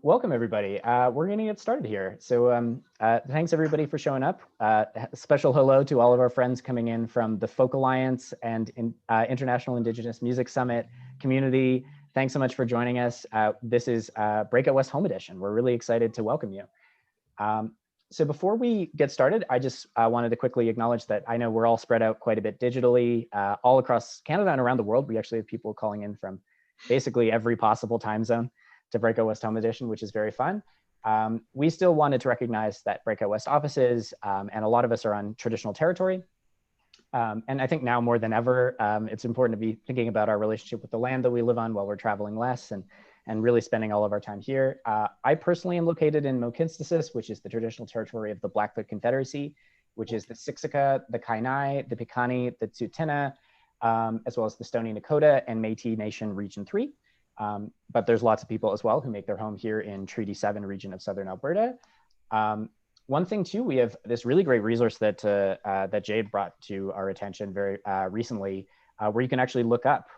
Welcome, everybody. We're going to get started here. So thanks, everybody, for showing up. Special hello to all of our friends coming in from the Folk Alliance and International Indigenous Music Summit community. Thanks so much for joining us. This is Breakout West Home Edition. We're really excited to welcome you. So before we get started, I just wanted to quickly acknowledge that I know we're all spread out quite a bit digitally all across Canada and around the world. We actually have people calling in from basically every possible time zone to Breakout West Home Edition, which is very fun. We still wanted to recognize that Breakout West offices, and a lot of us are on traditional territory. And I think now more than ever, it's important to be thinking about our relationship with the land that we live on while we're traveling less and really spending all of our time here. I personally am located in Mohkinstsis, which is the traditional territory of the Blackfoot Confederacy, which is the Siksika, the Kainai, the Piikani, the Tsuut'ina, as well as the Stoney Nakoda and Métis Nation Region 3. But there's lots of people as well who make their home here in Treaty 7 region of Southern Alberta. One thing too, we have this really great resource that that Jade brought to our attention very recently, where you can actually look up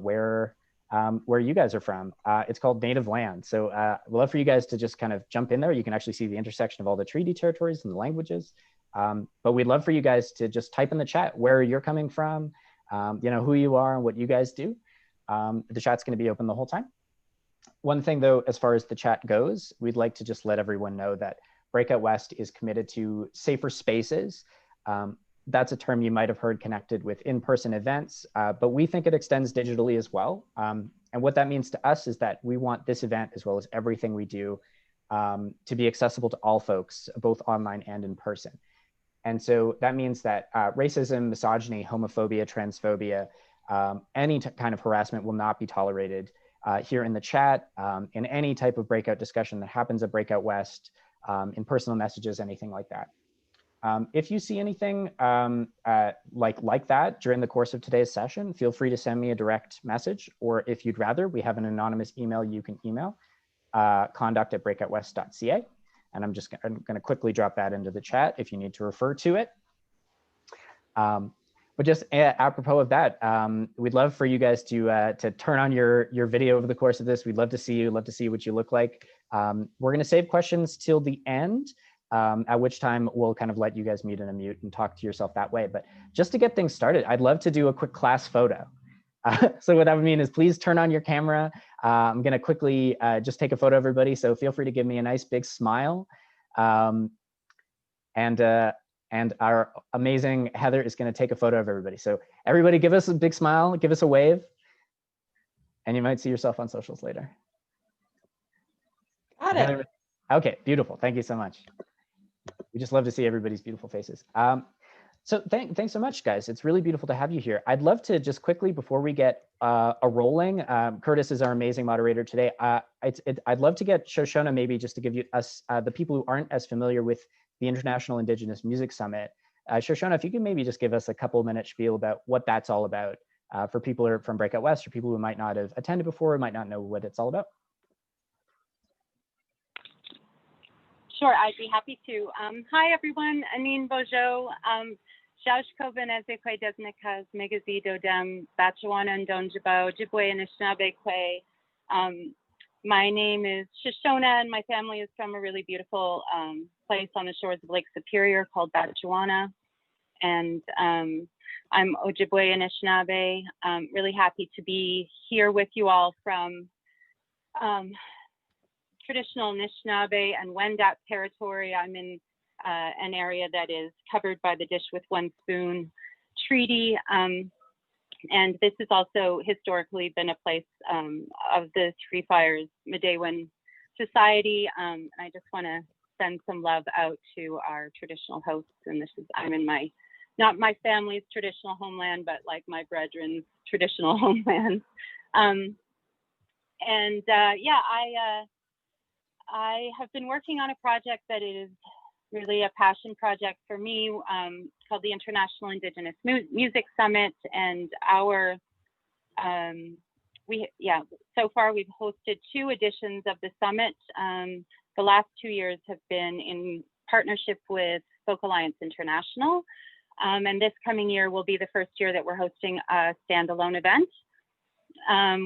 where you guys are from. It's called Native Land. So we'd love for you guys to just kind of jump in there. You can actually see the intersection of all the treaty territories and the languages. But we'd love for you guys to just type in the chat where you're coming from, you know, who you are and what you guys do. The chat's going to be open the whole time. One thing, though, as far as the chat goes, we'd like to just let everyone know that Breakout West is committed to safer spaces. That's a term you might have heard connected with in-person events, but we think it extends digitally as well. And what that means to us is that we want this event, as well as everything we do, to be accessible to all folks, both online and in person. And so that means that racism, misogyny, homophobia, transphobia, any kind of harassment will not be tolerated here in the chat, in any type of breakout discussion that happens at Breakout West, in personal messages, anything like that. If you see anything like that during the course of today's session, feel free to send me a direct message, or if you'd rather, we have an anonymous email you can email, conduct@breakoutwest.ca. And I'm going to quickly drop that into the chat if you need to refer to it. But just apropos of that, we'd love for you guys to turn on your video over the course of this. We'd love to see you, love to see what you look like. We're going to save questions till the end, at which time we'll kind of let you guys mute and unmute and talk to yourself that way. But just to get things started, I'd love to do a quick class photo. So what that would mean is please turn on your camera. I'm going to quickly just take a photo of everybody. So feel free to give me a nice big smile. And our amazing Heather is going to take a photo of everybody. So everybody give us a big smile, give us a wave, and you might see yourself on socials later. Got it. Okay, beautiful. Thank you so much. We just love to see everybody's beautiful faces. So thanks so much, guys. It's really beautiful to have you here. I'd love to just quickly, before we get a rolling, Curtis is our amazing moderator today. I'd love to get Shoshona maybe just to give you the people who aren't as familiar with the International Indigenous Music Summit. Shoshona, if you could maybe just give us a couple minute spiel about what that's all about for people who are from Breakout West or people who might not have attended before, might not know what it's all about. Sure, I'd be happy to. Hi, everyone. Anin Bojo. Jashkoven Ezekwe Desnikas, Megazi Dodem, Bachawana and Donjabo, Jibwe and Anishinaabe. My name is Shoshona, and my family is from a really beautiful place on the shores of Lake Superior called Bachawana. And I'm Ojibwe and Anishinaabe. Really happy to be here with you all from traditional Anishinaabe and Wendat territory. I'm in an area that is covered by the Dish with One Spoon Treaty. And this has also historically been a place of the Three Fires Midewan Society. I just want to send some love out to our traditional hosts. And I'm in not my family's traditional homeland, but like my brethren's traditional homeland. I have been working on a project that is really a passion project for me, called the International Indigenous Music Summit. And so far we've hosted 2 editions of the summit. The last 2 years have been in partnership with Folk Alliance International. And this coming year will be the first year that we're hosting a standalone event,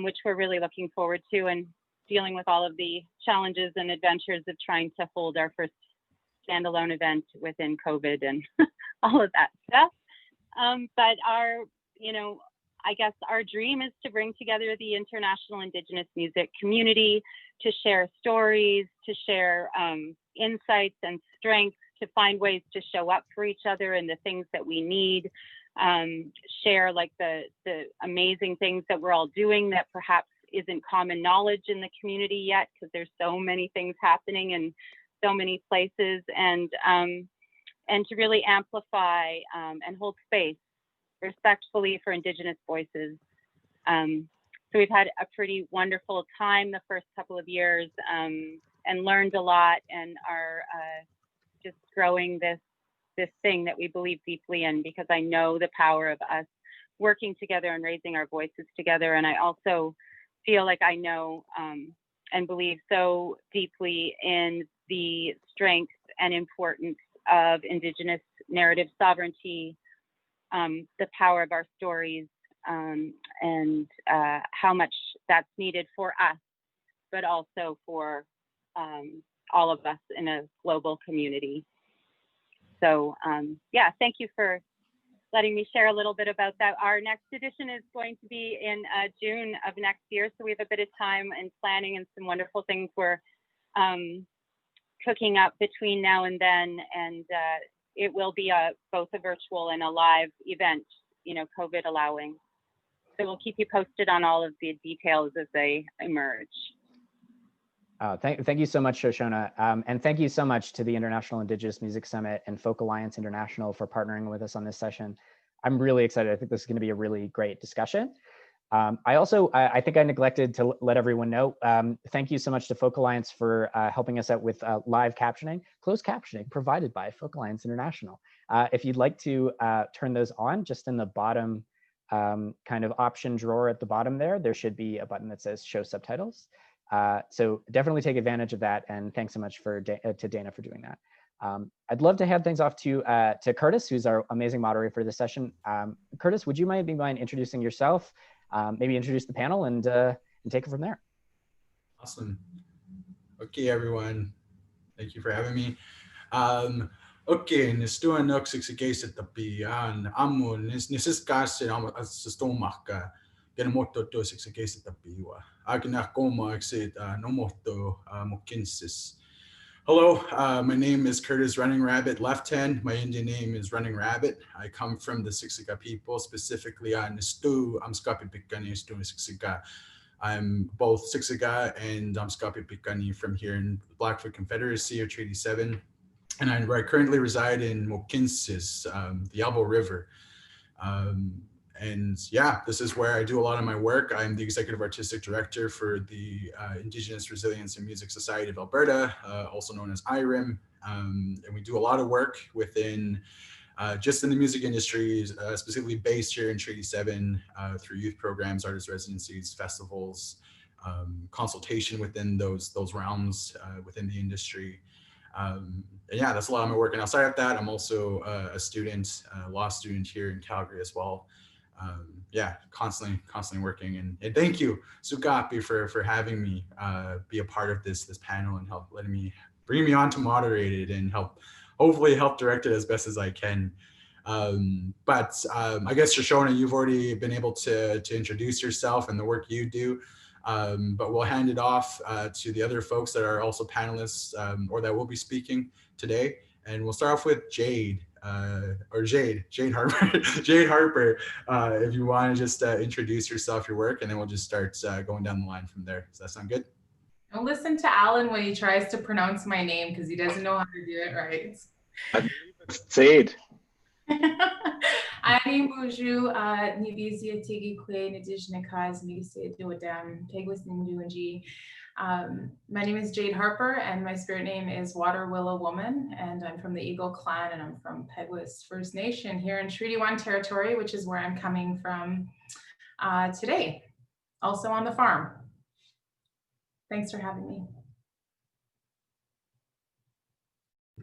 which we're really looking forward to. And dealing with all of the challenges and adventures of trying to hold our first standalone event within COVID and all of that stuff. But our, I guess our dream is to bring together the international Indigenous music community to share stories, to share insights and strengths, to find ways to show up for each other and the things that we need, share like the amazing things that we're all doing that perhaps isn't common knowledge in the community yet, because there's so many things happening in so many places, and to really amplify and hold space respectfully for Indigenous voices. So we've had a pretty wonderful time the first couple of years, and learned a lot, and are just growing this thing that we believe deeply in, because I know the power of us working together and raising our voices together. And I also feel like I know and believe so deeply in the strength and importance of Indigenous narrative sovereignty, the power of our stories, and how much that's needed for us, but also for all of us in a global community. So yeah, thank you for letting me share a little bit about that. Our next edition is going to be in June of next year, so we have a bit of time and planning and some wonderful things we're cooking up between now and then, and it will be both a virtual and a live event, COVID allowing. So we'll keep you posted on all of the details as they emerge. Thank you so much, Shoshona. And thank you so much to the International Indigenous Music Summit and Folk Alliance International for partnering with us on this session. I'm really excited. I think this is going to be a really great discussion. I think I neglected to let everyone know, thank you so much to Folk Alliance for helping us out with live captioning, closed captioning provided by Folk Alliance International. If you'd like to turn those on, just in the bottom kind of option drawer at the bottom there should be a button that says show subtitles. So definitely take advantage of that, and thanks so much to Dana for doing that. I'd love to hand things off to Curtis, who's our amazing moderator for this session. Curtis, would you mind introducing yourself, maybe introduce the panel, and take it from there? Awesome. Okay, everyone. Thank you for having me. Okay, nistuan nok siksigase tapian amun nisiskas am stomaka gemoto to siksigase tapiwa. Agna koma exit no moto mokinsis. Hello, my name is Curtis Running Rabbit Left Hand. My Indian name is Running Rabbit. I come from the Siksika people, specifically on Nistu, Amskapi Pikani, Nistu Siksika. I'm both Siksika and Amskapi Pikani from here in the Blackfoot Confederacy or Treaty 7. And I currently reside in Mokinsis, the Elbow River. And yeah, this is where I do a lot of my work. I'm the Executive Artistic Director for the Indigenous Resilience and Music Society of Alberta, also known as IRIM. And we do a lot of work within, just in the music industry, specifically based here in Treaty 7 through youth programs, artist residencies, festivals, consultation within those realms within the industry. And yeah, that's a lot of my work. And outside of that, I'm also a student, law student here in Calgary as well. Yeah, constantly working. And thank you, Sugapi, for having me be a part of this panel and bring me on to moderate it and hopefully help direct it as best as I can. But I guess, Shoshona, you've already been able to introduce yourself and the work you do. But we'll hand it off to the other folks that are also panelists or that will be speaking today. And we'll start off with Jade Harper. Jade Harper, if you want to just introduce yourself, your work, and then we'll just start going down the line from there. Does that sound good? Don't listen to Alan when he tries to pronounce my name because he doesn't know how to do it right. I believe it's Jade. Ani Buju, Nivizia Tigi Kwe, Nadijna Kaz, Nigise Duadam, Pegwas Ninduanji. My name is Jade Harper, and my spirit name is Water Willow Woman, and I'm from the Eagle Clan, and I'm from Pegwas First Nation here in Treaty 1 territory, which is where I'm coming from today, also on the farm. Thanks for having me.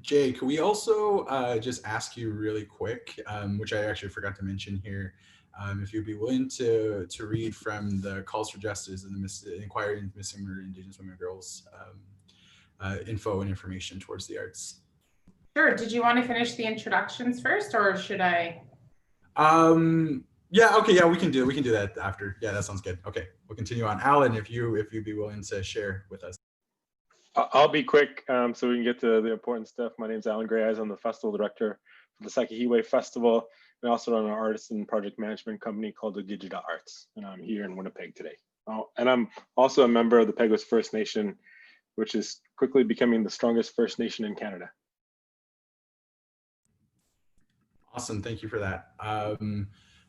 Jay, could we also just ask you really quick, which I actually forgot to mention here, If you'd be willing to read from the calls for justice and the inquiry into missing murdered Indigenous women and girls info and information towards the arts. Sure. Did you want to finish the introductions first, or should I? Yeah. Okay. Yeah, we can do that after. Yeah, that sounds good. Okay, we'll continue on. Alan, if you'd be willing to share with us. I'll be quick so we can get to the important stuff. My name is Alan Greyeyes. I'm the festival director for the Sakihiwe Festival, and also run an artist and project management company called the Digida Arts. And I'm here in Winnipeg today. Oh, and I'm also a member of the Peguis First Nation, which is quickly becoming the strongest First Nation in Canada. Awesome, thank you for that.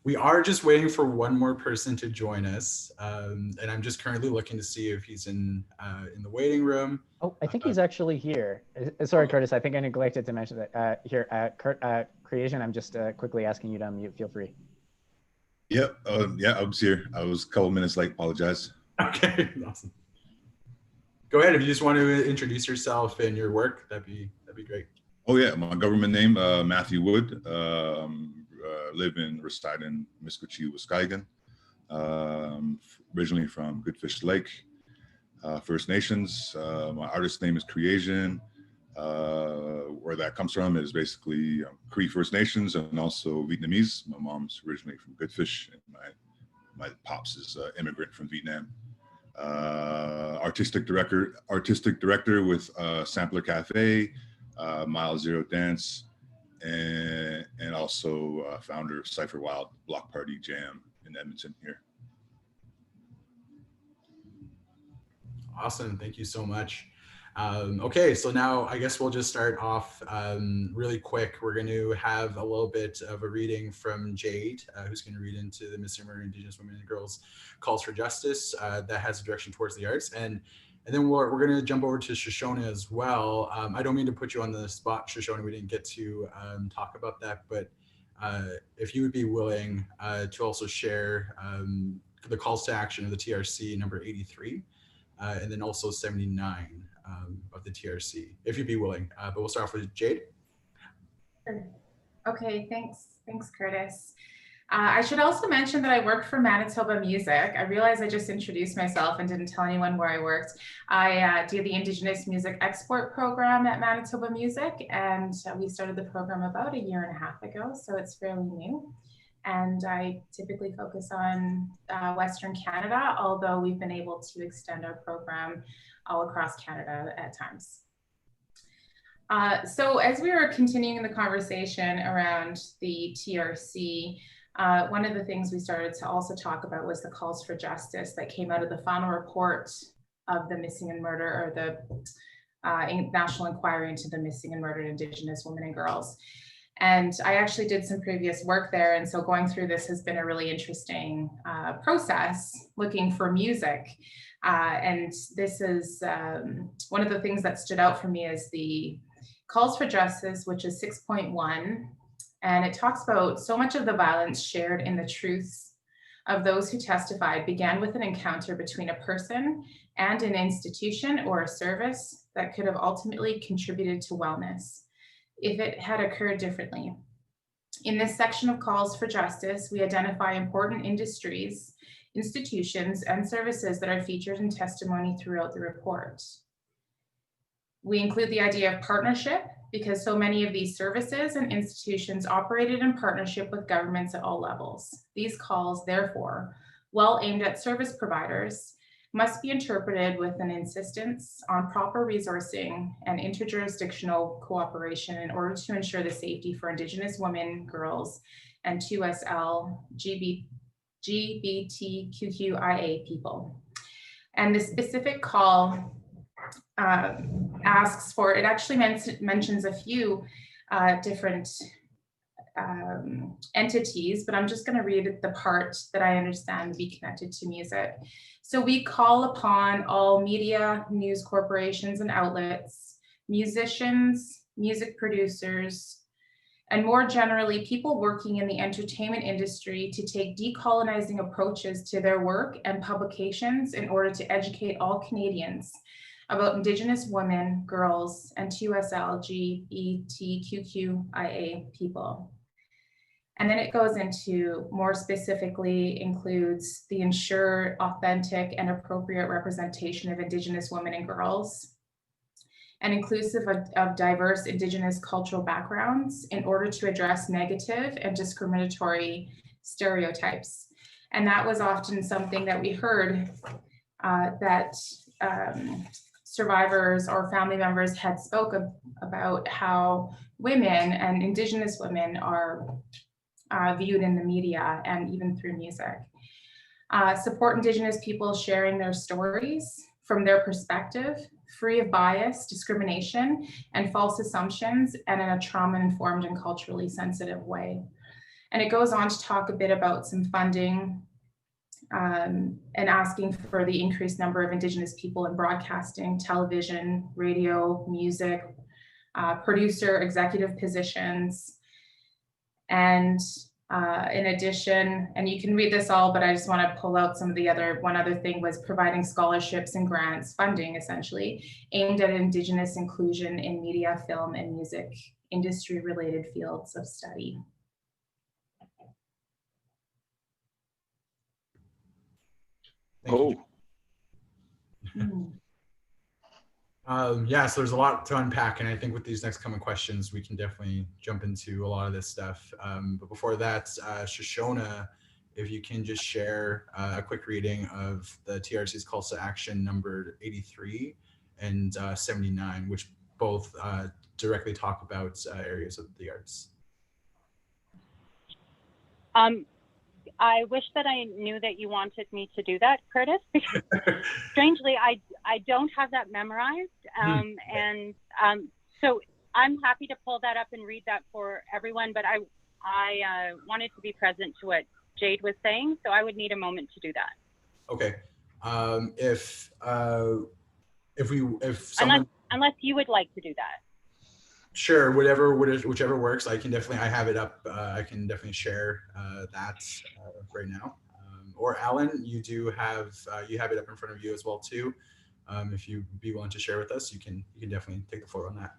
We are just waiting for one more person to join us, and I'm just currently looking to see if he's in the waiting room. Oh, I think he's actually here. Sorry, Curtis, I think I neglected to mention that here. Creation, I'm just quickly asking you to unmute. Feel free. Yep. Yeah, I was here. I was a couple minutes late. Apologize. Okay, awesome. Go ahead if you just want to introduce yourself and your work. That'd be great. Oh yeah, my government name Matthew Wood. Reside in Miskouche, Wisconsin. Originally from Goodfish Lake, First Nations. My artist name is Creation. Where that comes from is basically Cree First Nations and also Vietnamese. My mom's originally from Goodfish, and my pops is immigrant from Vietnam. Artistic director with Sampler Cafe, Mile Zero Dance, and also founder of Cypher Wild Block Party Jam in Edmonton here. Awesome, thank you so much. Okay, so now I guess we'll just start off really quick. We're going to have a little bit of a reading from Jade, who's going to read into the Missing Murdered Indigenous Women and Girls Calls for Justice that has a direction towards the arts. And then we're going to jump over to Shoshone as well. I don't mean to put you on the spot, Shoshone. We didn't get to talk about that, but if you would be willing to also share the calls to action of the TRC number 83, and then also 79 of the TRC, if you'd be willing. But we'll start off with Jade. Okay, thanks, Curtis. I should also mention that I work for Manitoba Music. I realize I just introduced myself and didn't tell anyone where I worked. I do the Indigenous Music Export Program at Manitoba Music, and we started the program about 1.5 years ago, so it's fairly new. And I typically focus on Western Canada, although we've been able to extend our program all across Canada at times. So as we were continuing the conversation around the TRC, one of the things we started to also talk about was the calls for justice that came out of the final report of the missing and murder, or the national inquiry into the missing and murdered Indigenous women and girls. And I actually did some previous work there. And so going through this has been a really interesting process, looking for music. And this is one of the things that stood out for me is the calls for justice, which is 6.1. And it talks about so much of the violence shared in the truths of those who testified began with an encounter between a person and an institution or a service that could have ultimately contributed to wellness if it had occurred differently. In this section of calls for justice, we identify important industries, institutions, and services that are featured in testimony throughout the report. We include the idea of partnership because so many of these services and institutions operated in partnership with governments at all levels. These calls, therefore, while aimed at service providers, must be interpreted with an insistence on proper resourcing and interjurisdictional cooperation in order to ensure the safety for Indigenous women, girls, and 2SL GBTQIA people. And the specific call asks for, it actually mentions a few different entities, but I'm just going to read the part that I understand to be connected to music. So we call upon all media, news corporations and outlets, musicians, music producers, and more generally, people working in the entertainment industry to take decolonizing approaches to their work and publications in order to educate all Canadians about Indigenous women, girls, and 2SL GBTQIA people. And then it goes into more specifically includes the ensure authentic and appropriate representation of Indigenous women and girls, and inclusive of diverse Indigenous cultural backgrounds in order to address negative and discriminatory stereotypes. And that was often something that we heard that survivors or family members had spoken about, how women and Indigenous women are viewed in the media and even through music. Support Indigenous people sharing their stories from their perspective, free of bias, discrimination, and false assumptions, and in a trauma-informed and culturally sensitive way. And it goes on to talk a bit about some funding and asking for the increased number of Indigenous people in broadcasting, television, radio, music, producer, executive positions. And in addition, and you can read this all, but I just want to pull out some of the one other thing was providing scholarships and grants, funding essentially, aimed at Indigenous inclusion in media, film, and music industry related fields of study. Thank you. Yeah, so there's a lot to unpack, and I think with these next coming questions, we can definitely jump into a lot of this stuff. But before that, Shoshona, if you can just share a quick reading of the TRC's calls to action numbered 83 and 79, which both directly talk about areas of the arts. I wish that I knew that you wanted me to do that, Curtis, because strangely, I don't have that memorized. So I'm happy to pull that up and read that for everyone, but I wanted to be present to what Jade was saying, so I would need a moment to do that. Okay. If someone... Unless you would like to do that. Sure, whichever works. I have it up. I can definitely share that right now. Or Alan, you have it up in front of you as well too. If you be willing to share with us, you can definitely take the floor on that.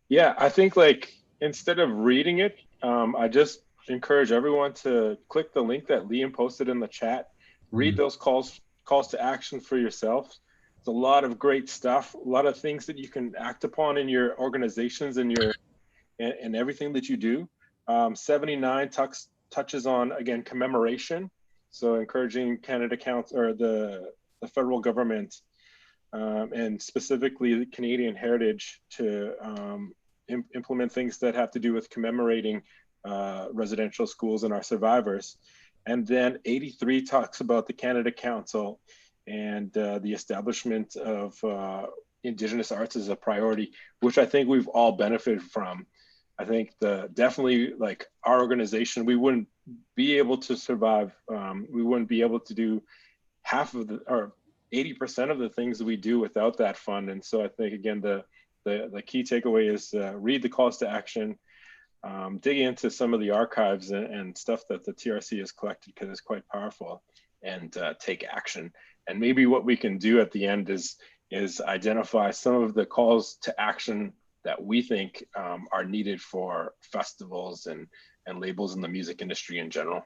Yeah, I think like instead of reading it, I just encourage everyone to click the link that Liam posted in the chat. Read those calls to action for yourself. There's a lot of great stuff, a lot of things that you can act upon in your organizations and everything that you do. 79 touches on, again, commemoration. So encouraging Canada Council or the federal government and specifically the Canadian Heritage to implement things that have to do with commemorating residential schools and our survivors. And then 83 talks about the Canada Council and the establishment of Indigenous arts as a priority, which I think we've all benefited from. I think definitely like our organization, we wouldn't be able to survive. We wouldn't be able to do half of or 80% of the things that we do without that fund. And so I think, again, the key takeaway is read the calls to action, dig into some of the archives and stuff that the TRC has collected, because it's quite powerful, and take action. And maybe what we can do at the end is identify some of the calls to action that we think are needed for festivals and labels in the music industry in general.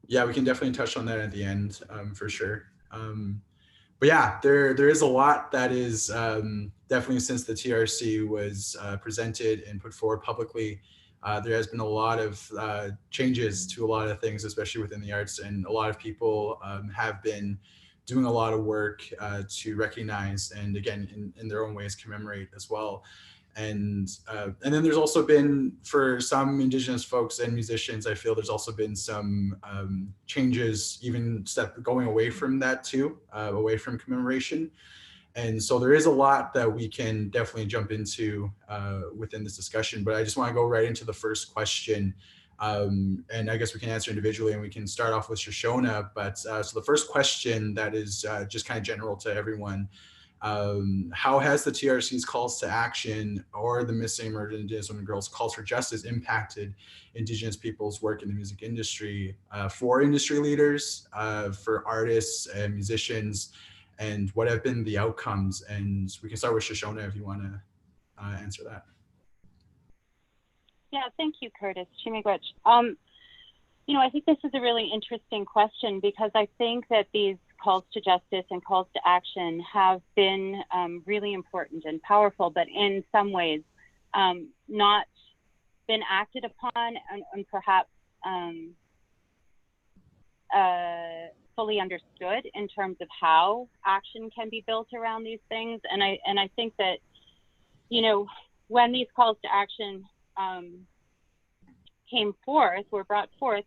Yeah, we can definitely touch on that at the end for sure. But yeah, there is a lot that is definitely, since the TRC was presented and put forward publicly, there has been a lot of changes to a lot of things, especially within the arts, and a lot of people have been doing a lot of work to recognize and, again, in their own ways, commemorate as well. And then there's also been, for some Indigenous folks and musicians, I feel there's also been some changes, even going away from that too, away from commemoration. And so there is a lot that we can definitely jump into within this discussion, but I just want to go right into the first question. And I guess we can answer individually, and we can start off with Shoshona. But so the first question that is just kind of general to everyone, how has the TRC's calls to action or the Missing and Murdered Indigenous Women and Girls calls for justice impacted Indigenous people's work in the music industry, for industry leaders, for artists and musicians, and what have been the outcomes? And we can start with Shoshona if you want to answer that. Yeah, thank you, Curtis. Chimigwech. You know, I think this is a really interesting question because I think that these calls to justice and calls to action have been really important and powerful, but in some ways not been acted upon and perhaps fully understood in terms of how action can be built around these things. And I think that, you know, when these calls to action were brought forth,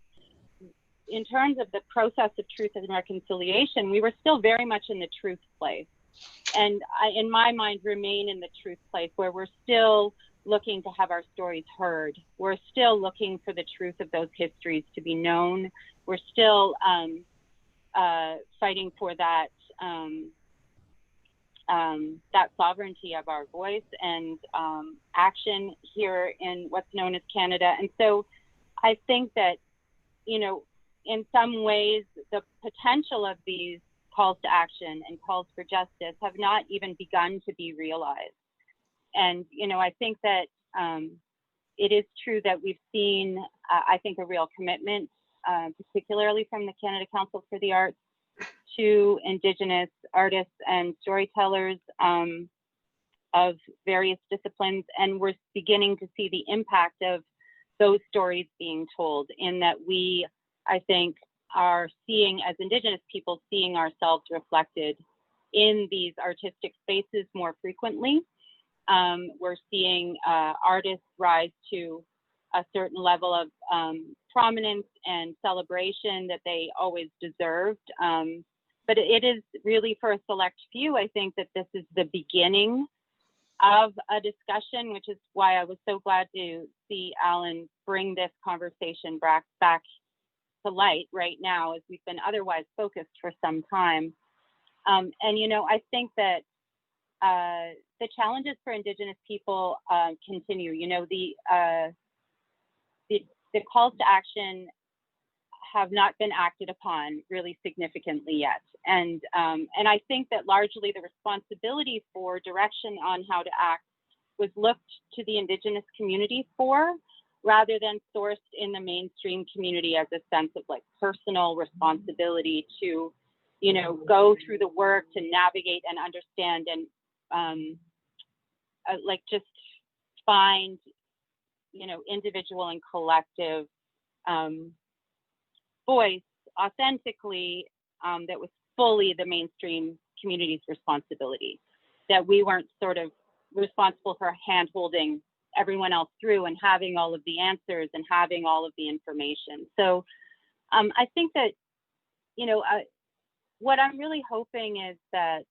in terms of the process of truth and reconciliation, we were still very much in the truth place. And I, in my mind, remain in the truth place where we're still looking to have our stories heard. We're still looking for the truth of those histories to be known. We're still fighting for that that sovereignty of our voice and action here in what's known as Canada. And so I think that, you know, in some ways, the potential of these calls to action and calls for justice have not even begun to be realized. And, you know, I think that it is true that we've seen, I think, a real commitment, particularly from the Canada Council for the Arts, to Indigenous artists and storytellers of various disciplines. And we're beginning to see the impact of those stories being told, in that we, I think, are seeing, as Indigenous people, seeing ourselves reflected in these artistic spaces more frequently. We're seeing artists rise to a certain level of prominence and celebration that they always deserved. But it is really for a select few. I think that this is the beginning of a discussion, which is why I was so glad to see Alan bring this conversation back to light right now, as we've been otherwise focused for some time. And, you know, I think that the challenges for Indigenous people continue. You know, the calls to action have not been acted upon really significantly yet. And I think that largely the responsibility for direction on how to act was looked to the Indigenous community for, rather than sourced in the mainstream community as a sense of like personal responsibility to, you know, go through the work to navigate and understand and like just find, you know, individual and collective voice authentically that was fully the mainstream community's responsibility, that we weren't sort of responsible for hand-holding everyone else through and having all of the answers and having all of the information. So I think that, you know, what I'm really hoping is that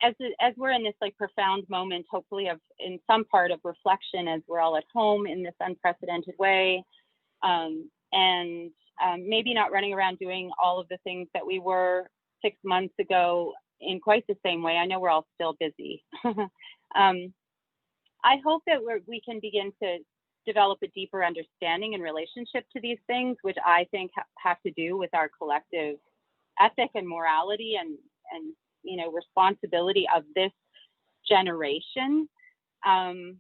as we're in this like profound moment, hopefully of in some part of reflection, as we're all at home in this unprecedented way, and maybe not running around doing all of the things that we were 6 months ago in quite the same way. I know we're all still busy. I hope that we can begin to develop a deeper understanding and relationship to these things, which I think have to do with our collective ethic and morality and you know, responsibility of this generation. And,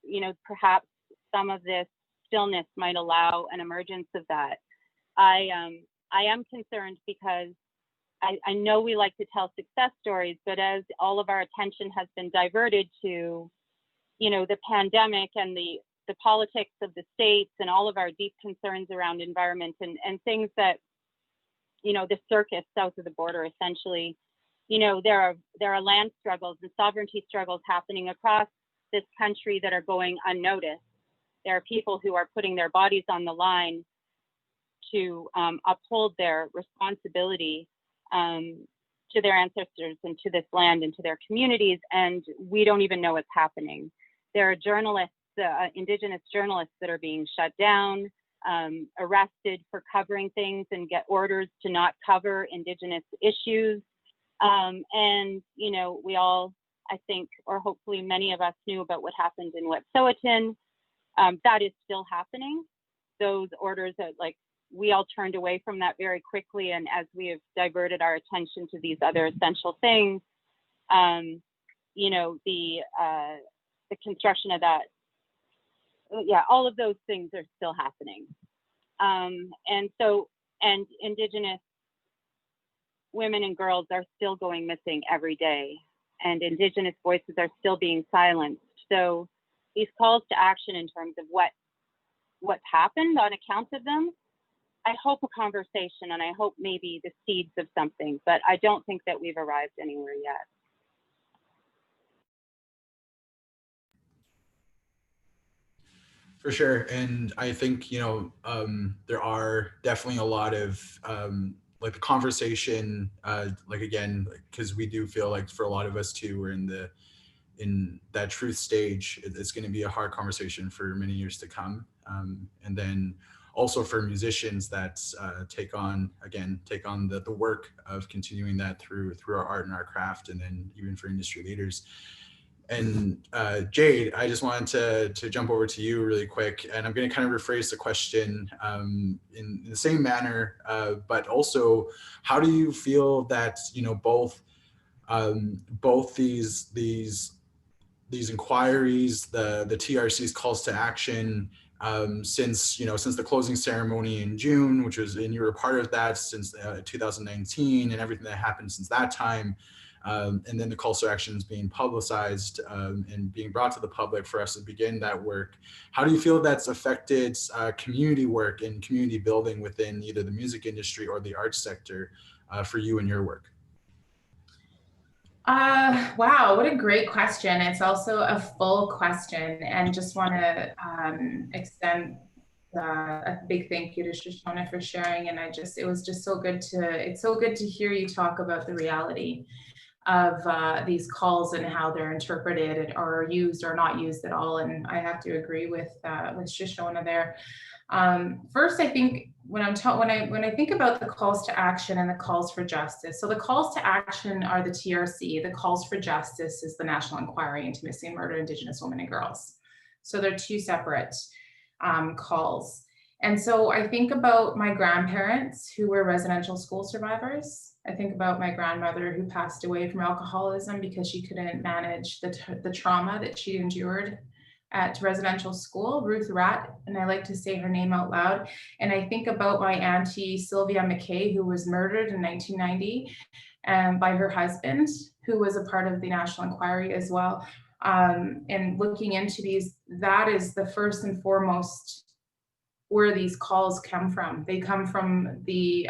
you know, perhaps some of this stillness might allow an emergence of that. I am concerned because I know we like to tell success stories, but as all of our attention has been diverted to, you know, the pandemic and the politics of the states and all of our deep concerns around environment and things that, you know, the circus south of the border, essentially, you know, there are land struggles and sovereignty struggles happening across this country that are going unnoticed. There are people who are putting their bodies on the line to uphold their responsibility to their ancestors and to this land and to their communities, and we don't even know what's happening. There are journalists, Indigenous journalists, that are being shut down, arrested for covering things and get orders to not cover Indigenous issues. And, you know, we all, I think, or hopefully many of us knew about what happened in Wet'suwet'en. That is still happening. Those orders that, like, we all turned away from that very quickly. And as we have diverted our attention to these other essential things, you know, the the construction of that, yeah, all of those things are still happening. And Indigenous women and girls are still going missing every day, and Indigenous voices are still being silenced. So these calls to action in terms of what's happened on account of them, I hope a conversation, and I hope maybe the seeds of something, but I don't think that we've arrived anywhere yet. For sure. And I think, you know, there are definitely a lot of like the conversation, like again, because we do feel like for a lot of us too, we're in that truth stage. It's going to be a hard conversation for many years to come. And then also for musicians that take on the work of continuing that through our art and our craft, and then even for industry leaders. And Jade, I just wanted to jump over to you really quick, and I'm going to kind of rephrase the question in the same manner, but also, how do you feel that, you know, both these inquiries, the TRC's calls to action, since the closing ceremony in June, which was, and you were a part of that since 2019, and everything that happened since that time. And then the calls to actions being publicized and being brought to the public for us to begin that work. How do you feel that's affected community work and community building within either the music industry or the arts sector for you and your work? Wow, what a great question. It's also a full question, and just want to extend a big thank you to Shoshona for sharing. And it was just so good to hear you talk about the reality of these calls and how they're interpreted or used or not used at all. And I have to agree with Shoshona there. First, I think when I think about the calls to action and the calls for justice, so the calls to action are the TRC, the calls for justice is the National Inquiry into Missing and Murdered Indigenous Women and Girls. So they're two separate calls. And so I think about my grandparents who were residential school survivors. I think about my grandmother who passed away from alcoholism because she couldn't manage the trauma that she endured at residential school, Ruth Ratt, and I like to say her name out loud. And I think about my auntie Sylvia McKay, who was murdered in 1990 by her husband, who was a part of the National Inquiry as well. And looking into these, that is the first and foremost where these calls come from. They come from the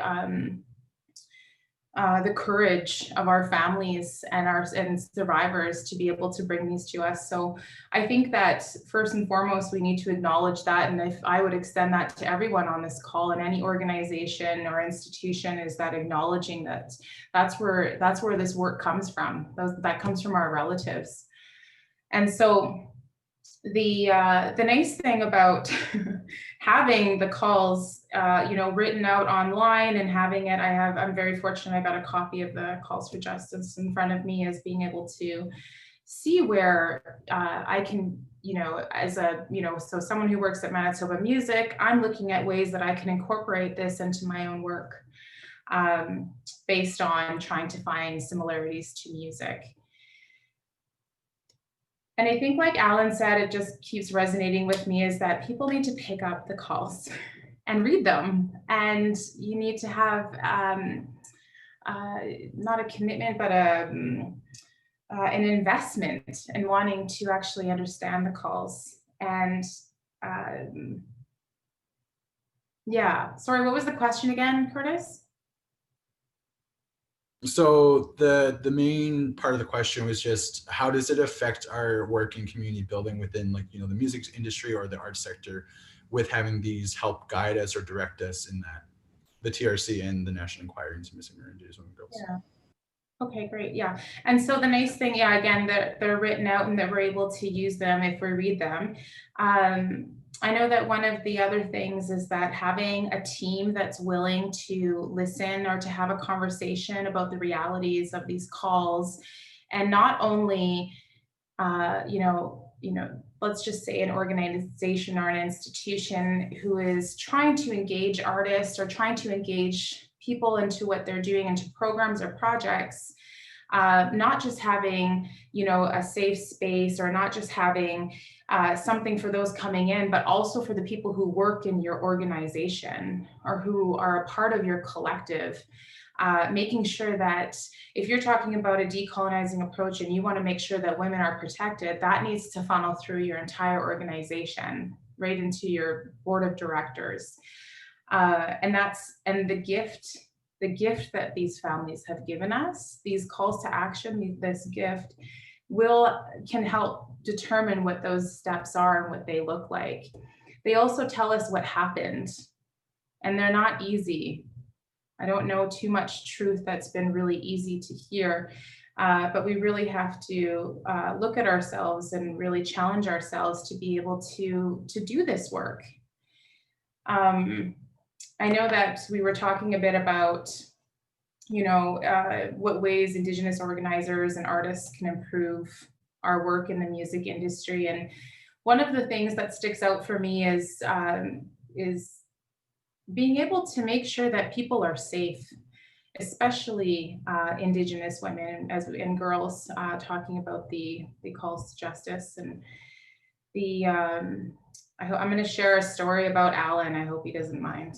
courage of our families and survivors to be able to bring these to us. So I think that first and foremost, we need to acknowledge that. And if I would extend that to everyone on this call and any organization or institution, is that acknowledging that that's where this work comes from. That comes from our relatives. And so the nice thing about having the calls, written out online and having it, I'm very fortunate. I got a copy of the calls for justice in front of me, as being able to see where I can, so someone who works at Manitoba Music, I'm looking at ways that I can incorporate this into my own work based on trying to find similarities to music. And I think, like Alan said, it just keeps resonating with me, is that people need to pick up the calls and read them. And you need to have not a commitment, but an investment in wanting to actually understand the calls. And yeah, sorry, what was the question again, Curtis? So the main part of the question was just, how does it affect our work in community building within, like, the music industry or the arts sector, with having these help guide us or direct us in that, the TRC and the National Inquiry into Missing and Murdered Indigenous Women and Girls? Yeah. Okay, great. Yeah. And so the nice thing, again, they're written out and that we're able to use them if we read them. I know that one of the other things is that having a team that's willing to listen or to have a conversation about the realities of these calls, and not only, let's just say an organization or an institution who is trying to engage artists or trying to engage people into what they're doing, into programs or projects, not just having, you know, a safe space, or not just having something for those coming in, but also for the people who work in your organization or who are a part of your collective. Making sure that if you're talking about a decolonizing approach and you want to make sure that women are protected, that needs to funnel through your entire organization, right into your board of directors. And the gift that these families have given us, these calls to action, this gift can help determine what those steps are and what they look like. They also tell us what happened, and they're not easy. I don't know too much truth that's been really easy to hear, but we really have to look at ourselves and really challenge ourselves to be able to do this work. I know that we were talking a bit about, you know, what ways Indigenous organizers and artists can improve our work in the music industry. And one of the things that sticks out for me is being able to make sure that people are safe, especially Indigenous women and girls, talking about the calls to justice. And I'm going to share a story about Alan. I hope he doesn't mind.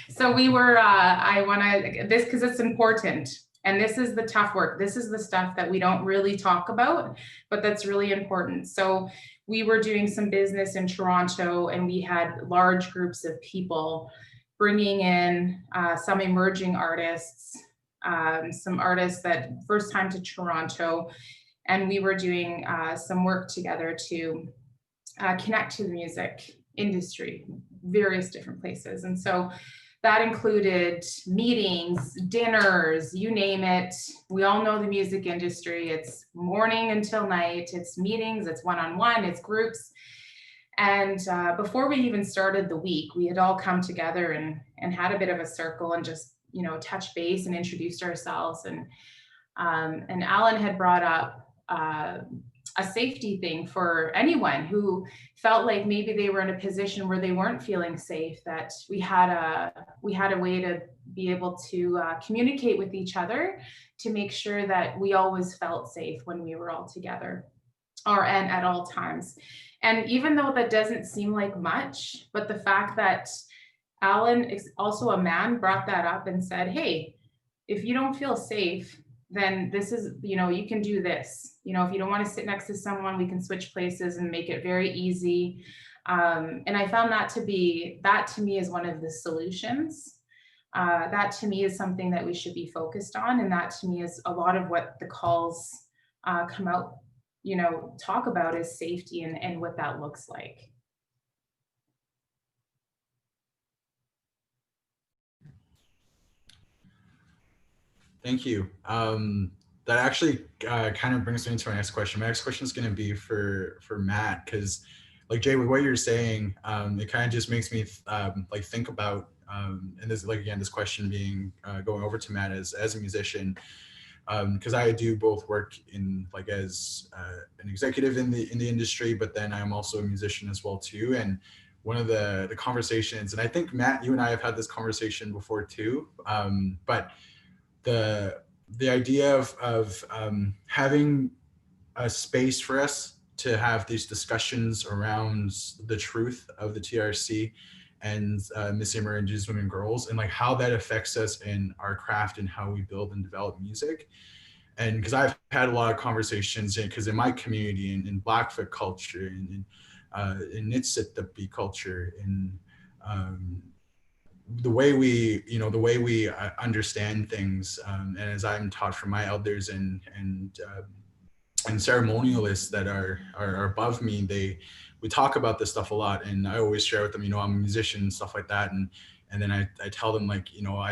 So we were, I want to, this because it's important. And this is the tough work. This is the stuff that we don't really talk about, but that's really important. So we were doing some business in Toronto, and we had large groups of people bringing in some emerging artists, some artists that first time to Toronto. And we were doing some work together to connect to the music industry, various different places. And so that included meetings, dinners, you name it. We all know the music industry. It's morning until night. It's meetings, it's one-on-one, it's groups. And before we even started the week, we had all come together and had a bit of a circle and just, you know, touch base and introduced ourselves. And Alan had brought up a safety thing for anyone who felt like maybe they were in a position where they weren't feeling safe, that we had a way to be able to communicate with each other to make sure that we always felt safe when we were all together, and at all times. And even though that doesn't seem like much, but the fact that Alan is also a man brought that up and said, hey, if you don't feel safe, then this is, you know, you can do this. You know, if you don't want to sit next to someone, we can switch places and make it very easy. And I found that to me is one of the solutions. That to me is something that we should be focused on. And that to me is a lot of what the calls come out, you know, talk about is safety and what that looks like. Thank you. That actually kind of brings me into my next question. My next question is going to be for Matt, because like Jay, with what you're saying, it kind of just makes me like think about, and this, like, again, this question being going over to Matt as a musician, because I do both work in like as an executive in the industry, but then I'm also a musician as well too. And one of the conversations, and I think Matt, you and I have had this conversation before too, but the idea of having a space for us to have these discussions around the truth of the TRC and missing Indigenous women and girls, and like how that affects us in our craft and how we build and develop music. And because I've had a lot of conversations, because in my community, in Blackfoot culture, in Nitsitapi culture, in the way we understand things, and as I'm taught from my elders and ceremonialists that are above me, we talk about this stuff a lot, and I always share with them, you know, I'm a musician and stuff like that, and then I tell them, like, you know,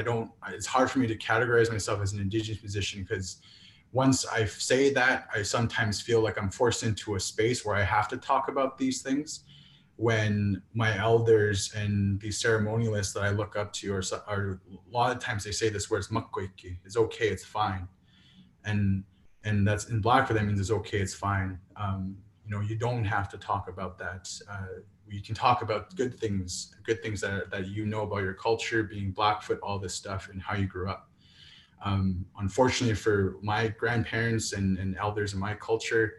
it's hard for me to categorize myself as an Indigenous musician, because once I say that, I sometimes feel like I'm forced into a space where I have to talk about these things, when my elders and these ceremonialists that I look up to are a lot of times they say this word, it's okay, it's fine. And that's in Blackfoot, that means it's okay, it's fine. You know, you don't have to talk about that. You can talk about good things that you know about your culture, being Blackfoot, all this stuff, and how you grew up. Unfortunately for my grandparents and elders in my culture,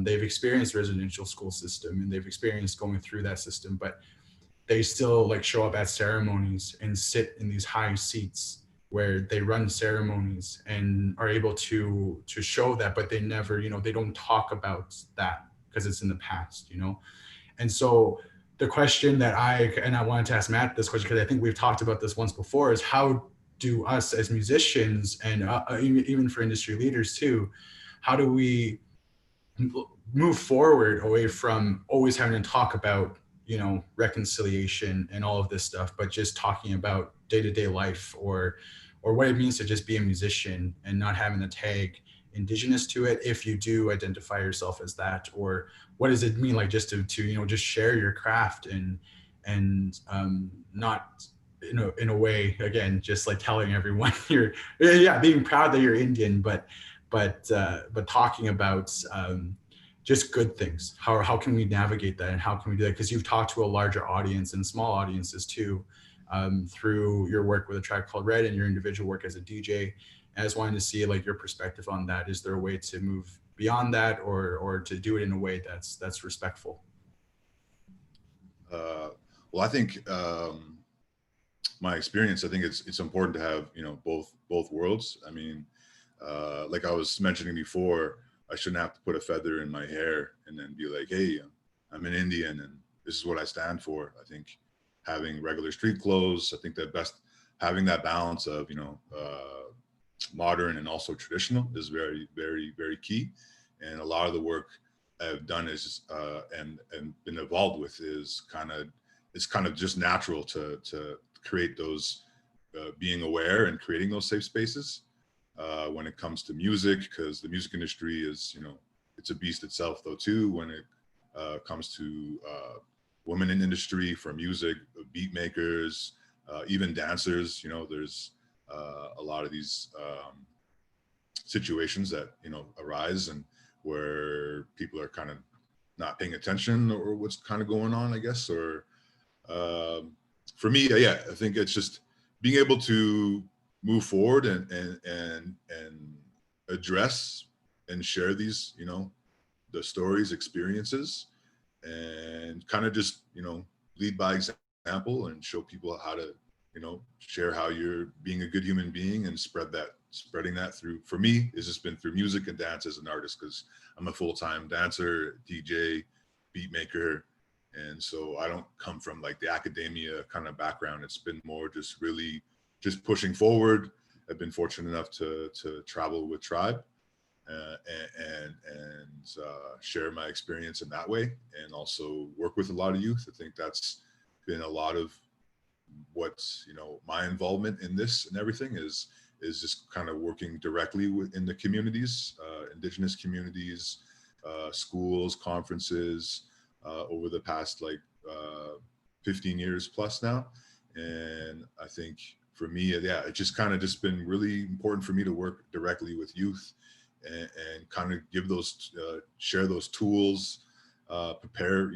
they've experienced residential school system and they've experienced going through that system, but they still like show up at ceremonies and sit in these high seats where they run ceremonies and are able to show that, but they never, you know, they don't talk about that because it's in the past, you know. And so the question that I wanted to ask Matt this question, because I think we've talked about this once before, is how do us as musicians and even for industry leaders too, how do we move forward away from always having to talk about, you know, reconciliation and all of this stuff, but just talking about day-to-day life or what it means to just be a musician and not having the tag Indigenous to it if you do identify yourself as that, or what does it mean like just to you know, just share your craft and not, you know, in a way, again, just like telling everyone you're, yeah, being proud that you're Indian, but talking about just good things. How can we navigate that and how can we do that? Because you've talked to a larger audience and small audiences too, through your work with A Tribe Called Red and your individual work as a DJ. And I just wanted to see like your perspective on that. Is there a way to move beyond that or to do it in a way that's respectful? Well, I think my experience, I think it's important to have, you know, both worlds. I mean, like I was mentioning before, I shouldn't have to put a feather in my hair and then be like, hey, I'm an Indian and this is what I stand for. I think having regular street clothes, I think that having that balance of, you know, modern and also traditional is very, very, very key. And a lot of the work I've done is and been involved with is it's kind of just natural to create those, being aware and creating those safe spaces when it comes to music, because the music industry is, you know, it's a beast itself though too when it comes to women in industry for music, beat makers, even dancers. You know, there's a lot of these situations that, you know, arise and where people are kind of not paying attention or what's kind of going on, I guess. Or for me, yeah, I think it's just being able to move forward and address and share these, you know, the stories, experiences, and kind of just, you know, lead by example and show people how to, you know, share how you're being a good human being and spreading that through, for me, it's just been through music and dance as an artist, because I'm a full-time dancer, DJ, beat maker. And so I don't come from like the academia kind of background. It's been more just really just pushing forward. I've been fortunate enough to travel with Tribe and share my experience in that way, and also work with a lot of youth. I think that's been a lot of what's, you know, my involvement in this and everything is just kind of working directly in the communities, Indigenous communities, schools, conferences, over the past like 15 years plus now. And I think for me, yeah, it's just kind of just been really important for me to work directly with youth and kind of give those, share those tools, prepare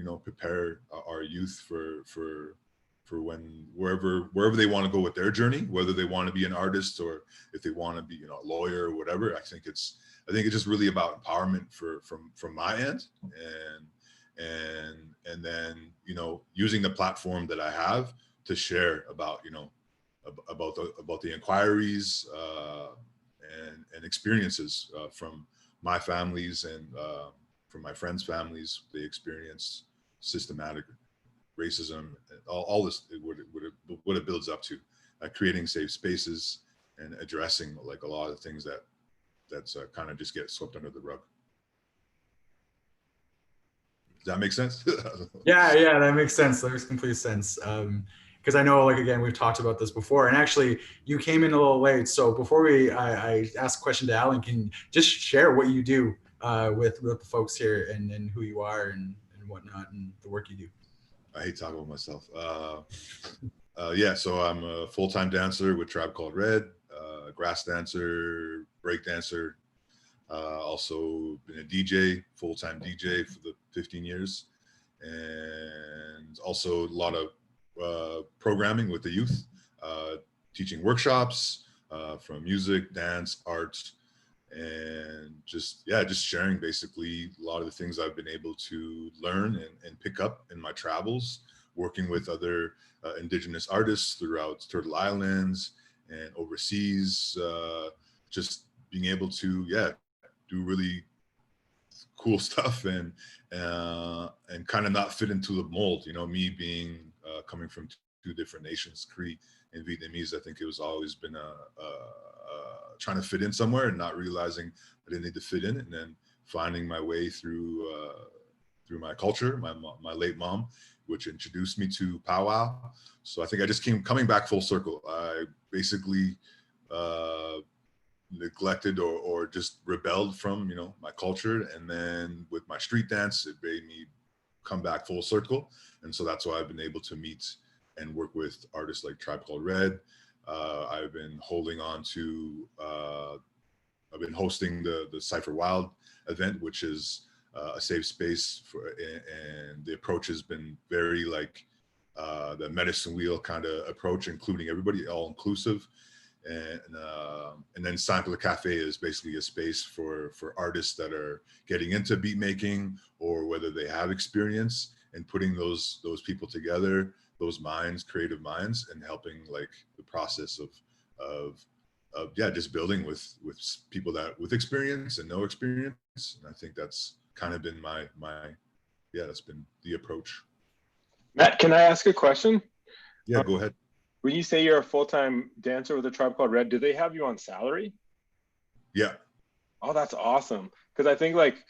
our youth for wherever they want to go with their journey, whether they want to be an artist or if they want to be, you know, a lawyer or whatever. I think it's just really about empowerment from my end, and then, you know, using the platform that I have to share about, you know, about the inquiries and experiences from my families and from my friends' families. They experience systematic racism, all this, what it builds up to, creating safe spaces and addressing like a lot of things that's kind of just get swept under the rug. Does that make sense? Yeah, that makes sense. That makes complete sense. Because I know, like, again, we've talked about this before, and actually you came in a little late. So before I ask a question to Alan, can you just share what you do with the folks here and who you are and whatnot and the work you do? I hate talking about myself. Yeah, so I'm a full-time dancer with Tribe Called Red, grass dancer, break dancer. Also been a DJ, full-time DJ for the 15 years. And also a lot of programming with the youth, teaching workshops, from music, dance, art, and just sharing basically a lot of the things I've been able to learn and pick up in my travels, working with other Indigenous artists throughout Turtle Islands and overseas, just being able to do really cool stuff and kind of not fit into the mold. You know, me being coming from two different nations, Cree and Vietnamese, I think it was always been trying to fit in somewhere and not realizing I didn't need to fit in, and then finding my way through my culture, my late mom, which introduced me to powwow. So I think I just coming back full circle. I basically neglected or just rebelled from, you know, my culture, and then with my street dance, it made me come back full circle. And so that's why I've been able to meet and work with artists like Tribe Called Red. I've been holding on to, I've been hosting the Cypher Wild event, which is a safe space for, and the approach has been very like the medicine wheel kind of approach, including everybody, all inclusive. And then Sample Cafe is basically a space for artists that are getting into beat making, or whether they have experience, and putting those people together, those minds, creative minds, and helping like the process of just building with people that with experience and no experience. And I think that's kind of been my that's been the approach. Matt, can I ask a question? Yeah, go ahead. When you say you're a full-time dancer with a Tribe Called Red, do they have you on salary? Yeah. Oh, that's awesome. Because I think like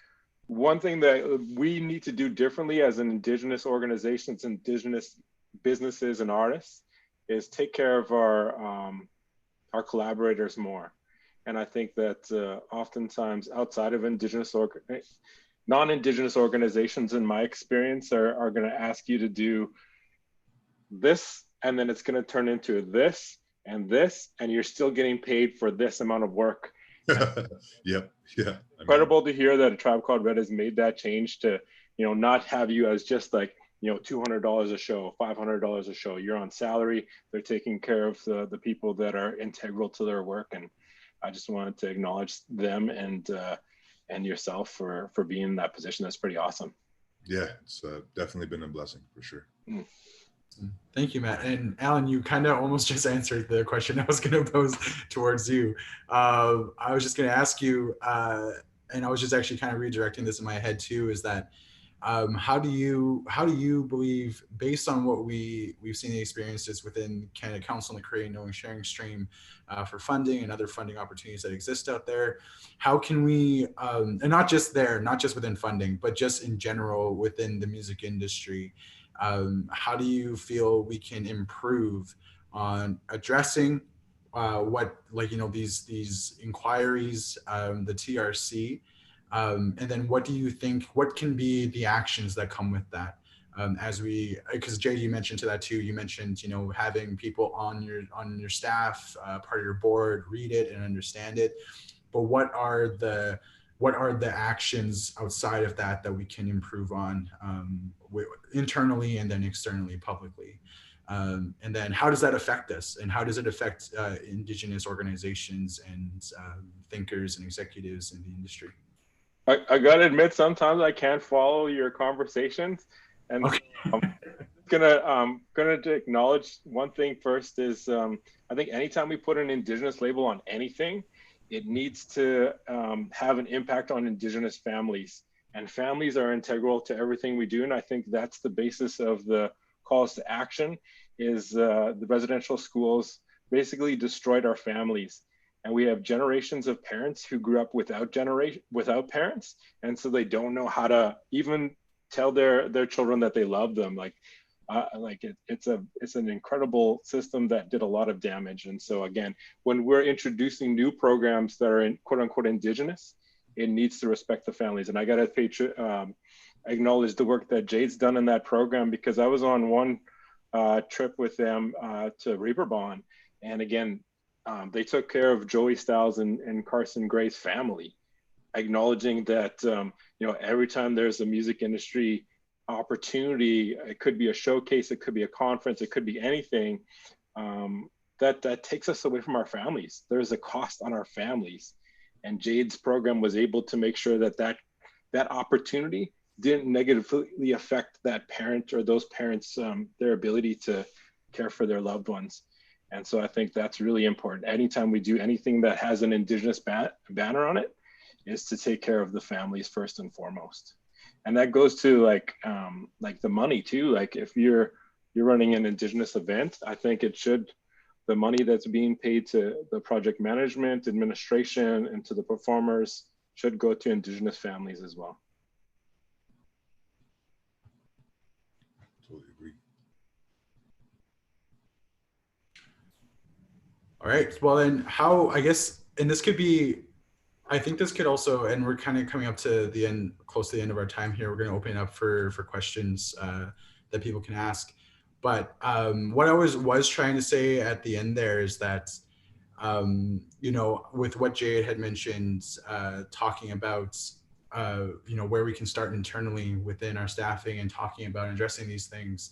one thing that we need to do differently as an Indigenous organizations, Indigenous businesses and artists is take care of our collaborators more. And I think that oftentimes outside of non-Indigenous organizations, in my experience, are going to ask you to do this, and then it's going to turn into this, and you're still getting paid for this amount of work. Yep. Yeah. Incredible to hear that a Tribe Called Red has made that change to, you know, not have you as just like, you know, $200 a show, $500 a show. You're on salary. They're taking care of the people that are integral to their work. And I just wanted to acknowledge them and yourself for being in that position. That's pretty awesome. Yeah, it's definitely been a blessing for sure. Mm. Thank you, Matt. And Alan, you kind of almost just answered the question I was going to pose towards you. I was just going to ask you, and I was just actually kind of redirecting this in my head too, is that how do you believe, based on what we've seen the experiences within Canada Council and the Create Knowing Sharing Stream for funding and other funding opportunities that exist out there, how can we, and not just within funding, but just in general within the music industry, how do you feel we can improve on addressing what, like, you know, these inquiries, the TRC, and then what do you think, what can be the actions that come with that? As we, because Jay, you mentioned to that too, you mentioned, you know, having people on your staff, part of your board, read it and understand it. But what are the actions outside of that we can improve on internally and then externally, publicly? And then how does that affect us, and how does it affect Indigenous organizations and thinkers and executives in the industry? I gotta admit, sometimes I can't follow your conversations, and okay. gonna acknowledge one thing first is I think anytime we put an Indigenous label on anything, it needs to have an impact on Indigenous families, and families are integral to everything we do. And I think that's the basis of the calls to action, is the residential schools basically destroyed our families. And we have generations of parents who grew up without parents. And so they don't know how to even tell their children that they love them. It's an incredible system that did a lot of damage. And so again, when we're introducing new programs that are quote unquote Indigenous, it needs to respect the families. And I got to acknowledge the work that Jade's done in that program, because I was on one trip with them to Reeperbahn. And again, they took care of Joey Styles and Carson Gray's family, acknowledging that, you know, every time there's a music industry opportunity, it could be a showcase, it could be a conference, it could be anything. that takes us away from our families. There's a cost on our families. And Jade's program was able to make sure that opportunity didn't negatively affect that parent or those parents, their ability to care for their loved ones. And so I think that's really important. Anytime we do anything that has an Indigenous banner on it, is to take care of the families first and foremost. And that goes to like the money too. Like if you're running an Indigenous event, I think the money that's being paid to the project management, administration, and to the performers should go to Indigenous families as well. Totally agree. All right. Well, then I guess, and this could be, I think this could also, and we're kind of coming up to the end, close to the end of our time here. We're going to open it up for questions that people can ask. But what I was trying to say at the end there is that, you know, with what Jade had mentioned, talking about, you know, where we can start internally within our staffing and talking about addressing these things,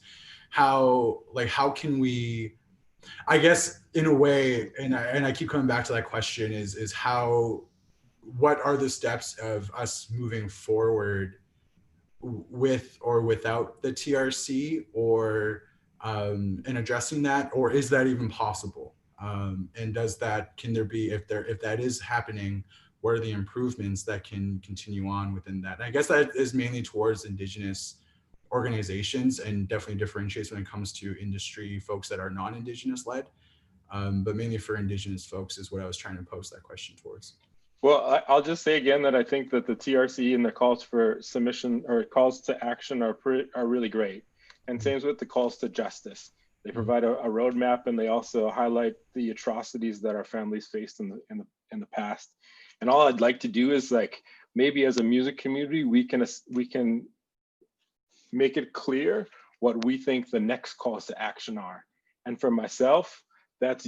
how can we, I guess in a way, and I keep coming back to that question is what are the steps of us moving forward with or without the TRC, or and addressing that, or is that even possible? And can there be, if that is happening, what are the improvements that can continue on within that? And I guess that is mainly towards Indigenous organizations, and definitely differentiates when it comes to industry folks that are non-Indigenous led. But mainly for Indigenous folks is what I was trying to pose that question towards. Well, I'll just say again that I think that the TRC and the calls for submission or calls to action are really great. And same with the calls to justice. They provide a roadmap, and they also highlight the atrocities that our families faced in the past. And all I'd like to do is, like, maybe as a music community, we can make it clear what we think the next calls to action are. And for myself, that's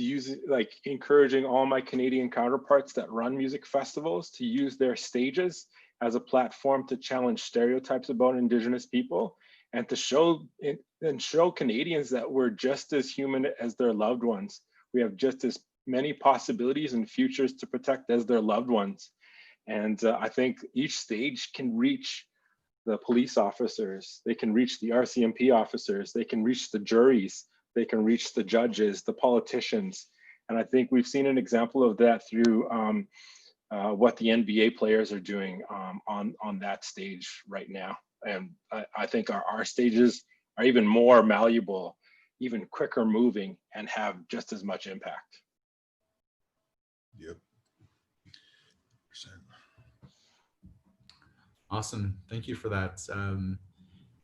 encouraging all my Canadian counterparts that run music festivals to use their stages as a platform to challenge stereotypes about Indigenous people, and to show Canadians that we're just as human as their loved ones. We have just as many possibilities and futures to protect as their loved ones. And I think each stage can reach the police officers, they can reach the RCMP officers, they can reach the juries, they can reach the judges, the politicians. And I think we've seen an example of that through what the NBA players are doing on that stage right now. And I think our stages are even more malleable, even quicker moving, and have just as much impact. Yep. Awesome. Thank you for that.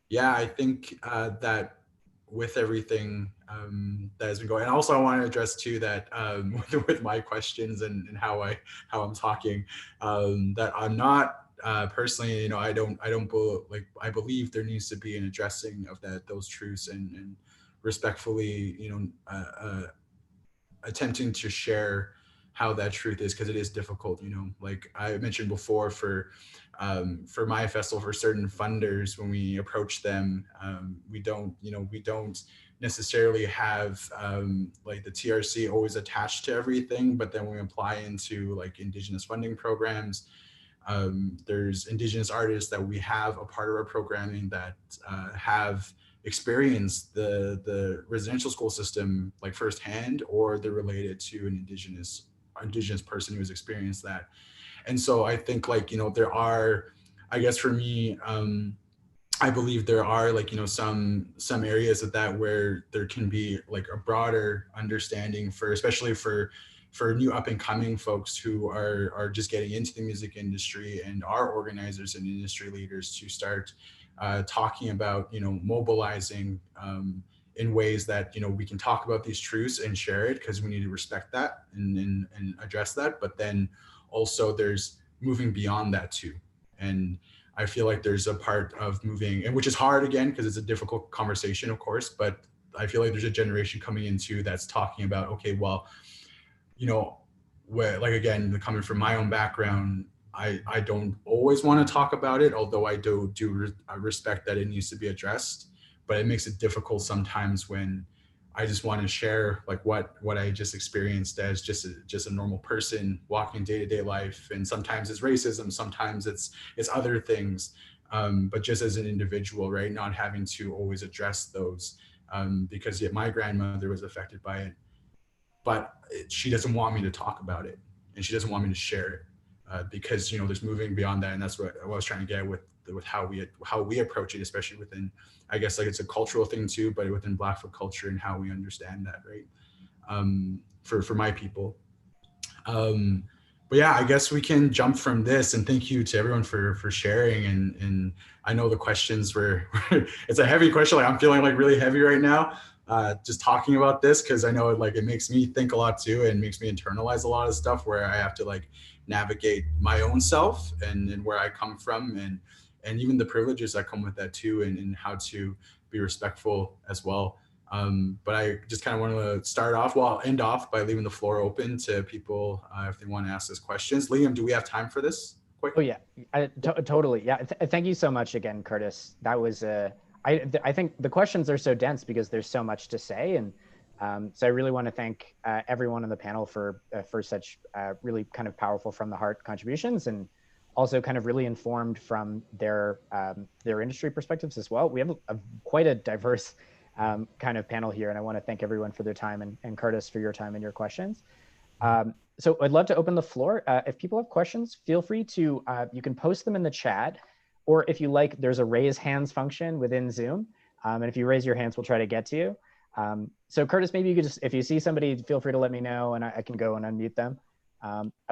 Yeah, I think that with everything that has been going, and also I want to address too that with my questions and how I'm talking, that I'm not personally, you know, I believe there needs to be an addressing of those truths, and respectfully, you know, attempting to share how that truth is, because it is difficult, you know, like I mentioned before, for my festival, for certain funders, when we approach them, we don't necessarily have like the TRC always attached to everything, but then when we apply into like Indigenous funding programs, there's Indigenous artists that we have a part of our programming that have experienced the residential school system like firsthand, or they're related to an Indigenous person who has experienced that. And so I think, like, you know, there are, I guess for me, I believe there are, like, you know, some areas of that where there can be like a broader understanding for, especially for new up and coming folks who are just getting into the music industry, and are organizers and industry leaders, to start talking about, you know, mobilizing in ways that, you know, we can talk about these truths and share it, because we need to respect that and address that. But then also there's moving beyond that too. And I feel like there's a part of moving, and which is hard, again, because it's a difficult conversation, of course, but I feel like there's a generation coming into that's talking about, okay, well, you know, where, like, again, coming from my own background, I don't always want to talk about it, although I respect that it needs to be addressed. But it makes it difficult sometimes when I just want to share like what I just experienced as just a normal person walking day-to-day life. And sometimes it's racism, sometimes it's other things, but just as an individual, right? Not having to always address those, because my grandmother was affected by it, but she doesn't want me to talk about it, and she doesn't want me to share it, because there's moving beyond that. And that's what I was trying to get with how we approach it, especially within, I guess, like, it's a cultural thing too, but within Blackfoot culture and how we understand that, right? For my people. But yeah, I guess we can jump from this, and thank you to everyone for sharing. And I know the questions were it's a heavy question. Like, I'm feeling like really heavy right now, just talking about this, because I know it makes me think a lot too, and makes me internalize a lot of stuff where I have to like navigate my own self and where I come from, and even the privileges that come with that too, and how to be respectful as well. But I just kind of want to end off by leaving the floor open to people if they want to ask us questions. Liam, do we have time for this? Quick? Oh yeah, totally. Yeah, thank you so much again, Curtis. That was I think the questions are so dense because there's so much to say, and so I really want to thank everyone on the panel for such really kind of powerful from the heart contributions, and also kind of really informed from their industry perspectives as well. We have quite a diverse kind of panel here, and I want to thank everyone for their time, and Curtis for your time and your questions. So I'd love to open the floor. If people have questions, feel free to, you can post them in the chat, or if you like, there's a raise hands function within Zoom. And if you raise your hands, we'll try to get to you. So Curtis, maybe you could just, if you see somebody, feel free to let me know, and I can go and unmute them.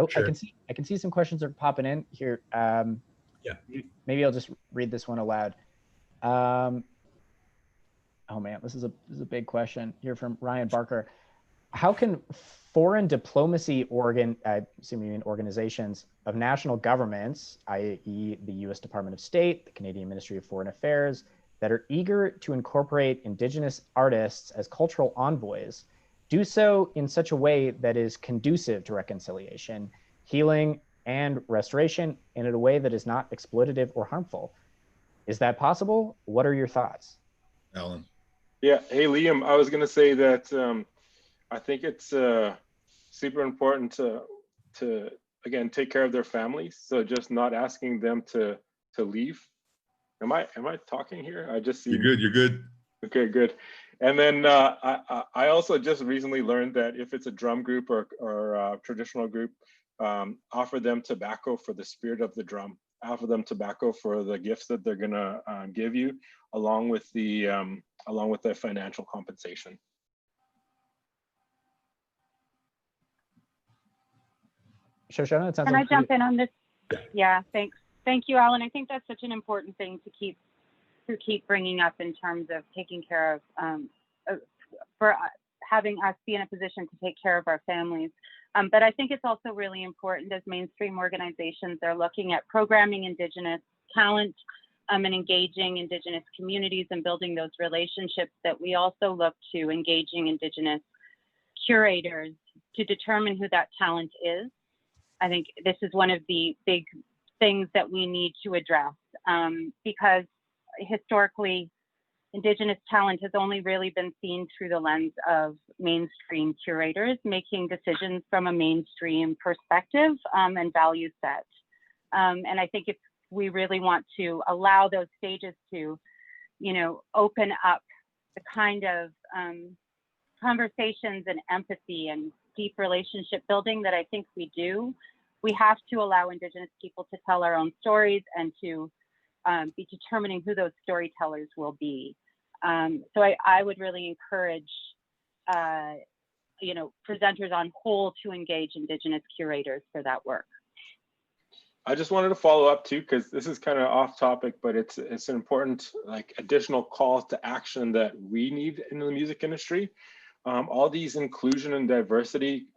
Sure. I can see some questions are popping in here. Yeah. Maybe I'll just read this one aloud. Oh man, this is a big question here from Ryan Barker. How can foreign diplomacy organizations of national governments, i.e. the US Department of State, the Canadian Ministry of Foreign Affairs, that are eager to incorporate Indigenous artists as cultural envoys, do so in such a way that is conducive to reconciliation, healing, and restoration, and in a way that is not exploitative or harmful? Is that possible? What are your thoughts? Alan. Yeah, hey Liam, I was gonna say that I think it's super important to again take care of their families. So just not asking them to leave. Am I talking here? I just see. You're good. You're good. Okay, good. And then I also just recently learned that if it's a drum group or a traditional group, offer them tobacco for the spirit of the drum. Offer them tobacco for the gifts that they're gonna give you, along with the financial compensation. Shoshana, it sounds Can like I jump in on this? Yeah, thanks. Thank you, Alan. I think that's such an important thing to keep bringing up in terms of taking care of, for having us be in a position to take care of our families. But I think it's also really important as mainstream organizations are looking at programming Indigenous talent and engaging Indigenous communities and building those relationships, that we also look to engaging Indigenous curators to determine who that talent is. I think this is one of the big things that we need to address, because historically, Indigenous talent has only really been seen through the lens of mainstream curators making decisions from a mainstream perspective and value set. And I think if we really want to allow those stages to, open up the kind of conversations and empathy and deep relationship building that I think we do, we have to allow Indigenous people to tell our own stories and to be determining who those storytellers will be. So I would really encourage, presenters on whole to engage Indigenous curators for that work. I just wanted to follow up too, because this is kind of off topic, but it's an important additional call to action that we need in the music industry. All these inclusion and diversity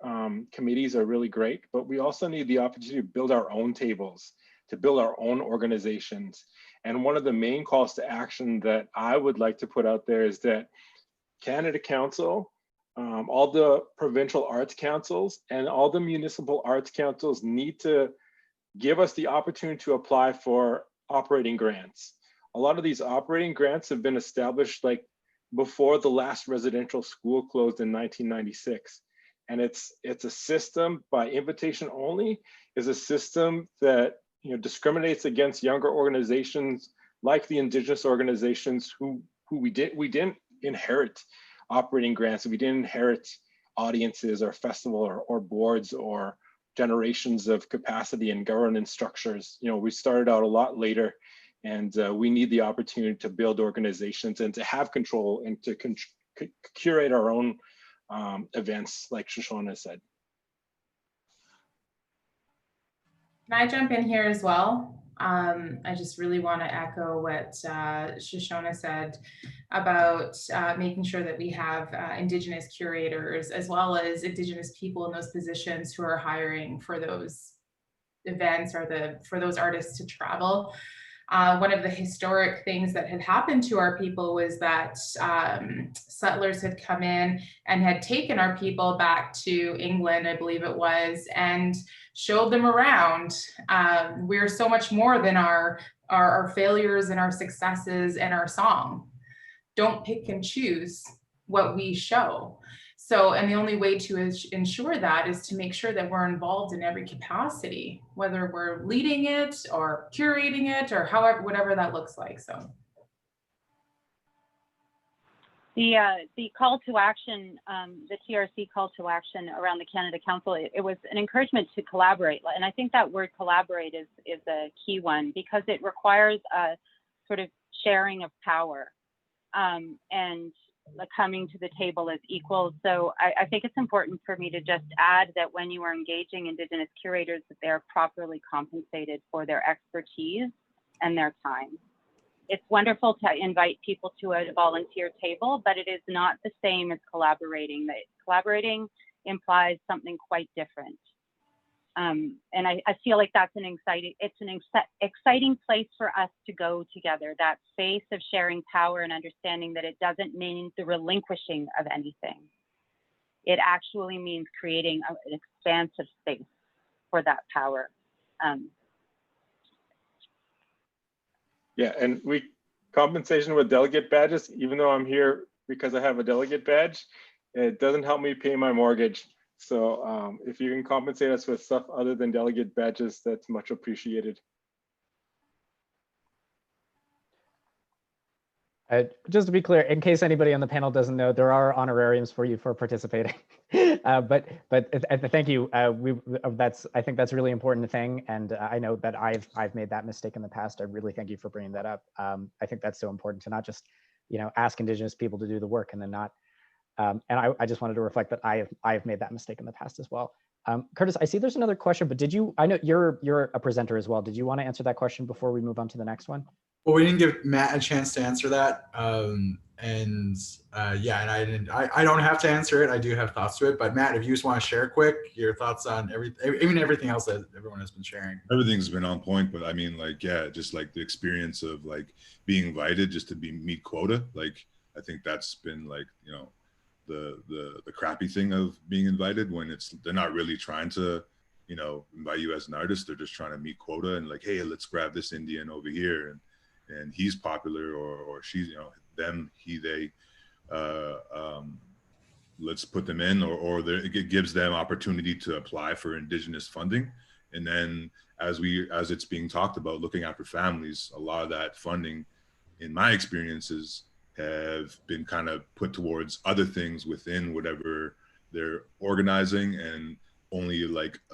committees are really great, but we also need the opportunity to build our own tables, to build our own organizations. And one of the main calls to action that I would like to put out there is that Canada Council, all the provincial arts councils, and all the municipal arts councils need to give us the opportunity to apply for operating grants. A lot of these operating grants have been established before the last residential school closed in 1996. And it's a system by invitation only, is a system that discriminates against younger organizations like the Indigenous organizations who we didn't inherit operating grants, we didn't inherit audiences or festival or boards or generations of capacity and governance structures. We started out a lot later, and we need the opportunity to build organizations and to have control and to curate our own events, like Shoshona said. Can I jump in here as well? I just really want to echo what Shoshona said about making sure that we have Indigenous curators as well as Indigenous people in those positions who are hiring for those events or for those artists to travel. One of the historic things that had happened to our people was that settlers had come in and had taken our people back to England, I believe it was, and showed them around. We're so much more than our failures and our successes and our song. Don't pick and choose what we show. So, and the only way to ensure that is to make sure that we're involved in every capacity, whether we're leading it or curating it or however, whatever that looks like. So. The call to action, the TRC call to action around the Canada Council, it was an encouragement to collaborate. And I think that word collaborate is a key one, because it requires a sort of sharing of power and coming to the table as equals. So I think it's important for me to just add that when you are engaging Indigenous curators, that they are properly compensated for their expertise and their time. It's wonderful to invite people to a volunteer table, but it is not the same as collaborating. Collaborating implies something quite different. And I feel like that's an exciting place for us to go together, that space of sharing power and understanding that it doesn't mean the relinquishing of anything. It actually means creating an expansive space for that power. Yeah, and compensation with delegate badges, even though I'm here because I have a delegate badge, it doesn't help me pay my mortgage. So if you can compensate us with stuff other than delegate badges, that's much appreciated. Just to be clear, in case anybody on the panel doesn't know, there are honorariums for you for participating. but thank you. I think that's a really important thing, and I know that I've made that mistake in the past. I really thank you for bringing that up. I think that's so important to not just ask Indigenous people to do the work and then not. And I just wanted to reflect that I've made that mistake in the past as well. Curtis, I see there's another question, but I know you're a presenter as well. Did you want to answer that question before we move on to the next one? Well, we didn't give Matt a chance to answer that. Yeah, and I don't have to answer it. I do have thoughts to it, but Matt, if you just want to share quick your thoughts on everything else that everyone has been sharing. Everything's been on point, but I mean, just the experience of being invited just to meet quota. I think that's been the crappy thing of being invited, when they're not really trying to invite you as an artist. They're just trying to meet quota and hey, let's grab this Indian over here and he's popular or she's them, he, they, let's put them in, or it gives them opportunity to apply for Indigenous funding. And then as it's being talked about, looking after families, a lot of that funding in my experiences have been kind of put towards other things within whatever they're organizing, and only a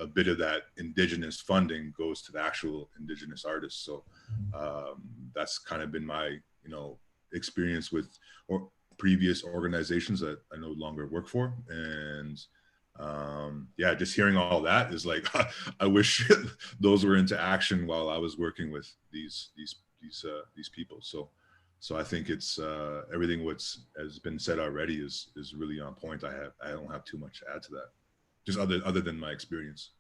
bit of that Indigenous funding goes to the actual Indigenous artists. So that's kind of been my experience with previous organizations that I no longer work for. And yeah, just hearing all that is I wish those were into action while I was working with these people. So I think it's everything has been said already is really on point. I don't have too much to add to that, just other than my experience.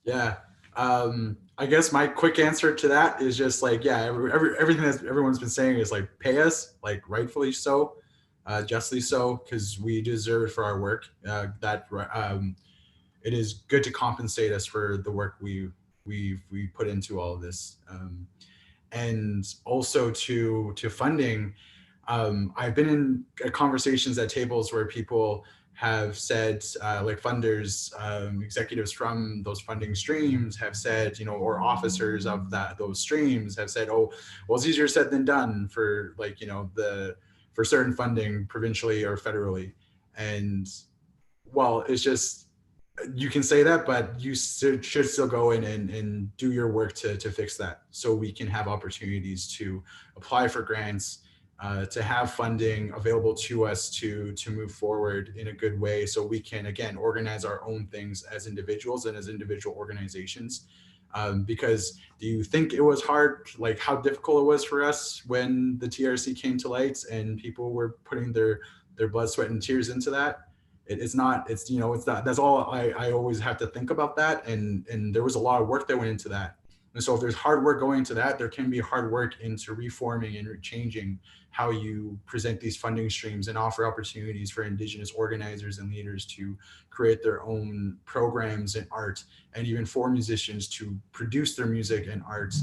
Yeah, I guess my quick answer to that is just yeah, everything that everyone's been saying is pay us, rightfully so, justly so, because we deserve it for our work. It is good to compensate us for the work we put into all of this. And also to funding, I've been in conversations at tables where people have said, like funders, executives from those funding streams have said, you know, or officers of those streams have said, oh, well, it's easier said than done for, like, you know, for certain funding provincially or federally. And well, it's just, you can say that, but you should still go in and do your work to fix that, so we can have opportunities to apply for grants, to have funding available to us to move forward in a good way, so we can, again, organize our own things as individuals and as individual organizations. Because do you think it was hard, like how difficult it was for us when the TRC came to light and people were putting their blood, sweat, and tears into that? It's not, it's, you know, it's not, that's all I always have to think about that. And there was a lot of work that went into that. And so if there's hard work going into that, there can be hard work into reforming and changing how you present these funding streams and offer opportunities for Indigenous organizers and leaders to create their own programs in art, and even for musicians to produce their music and art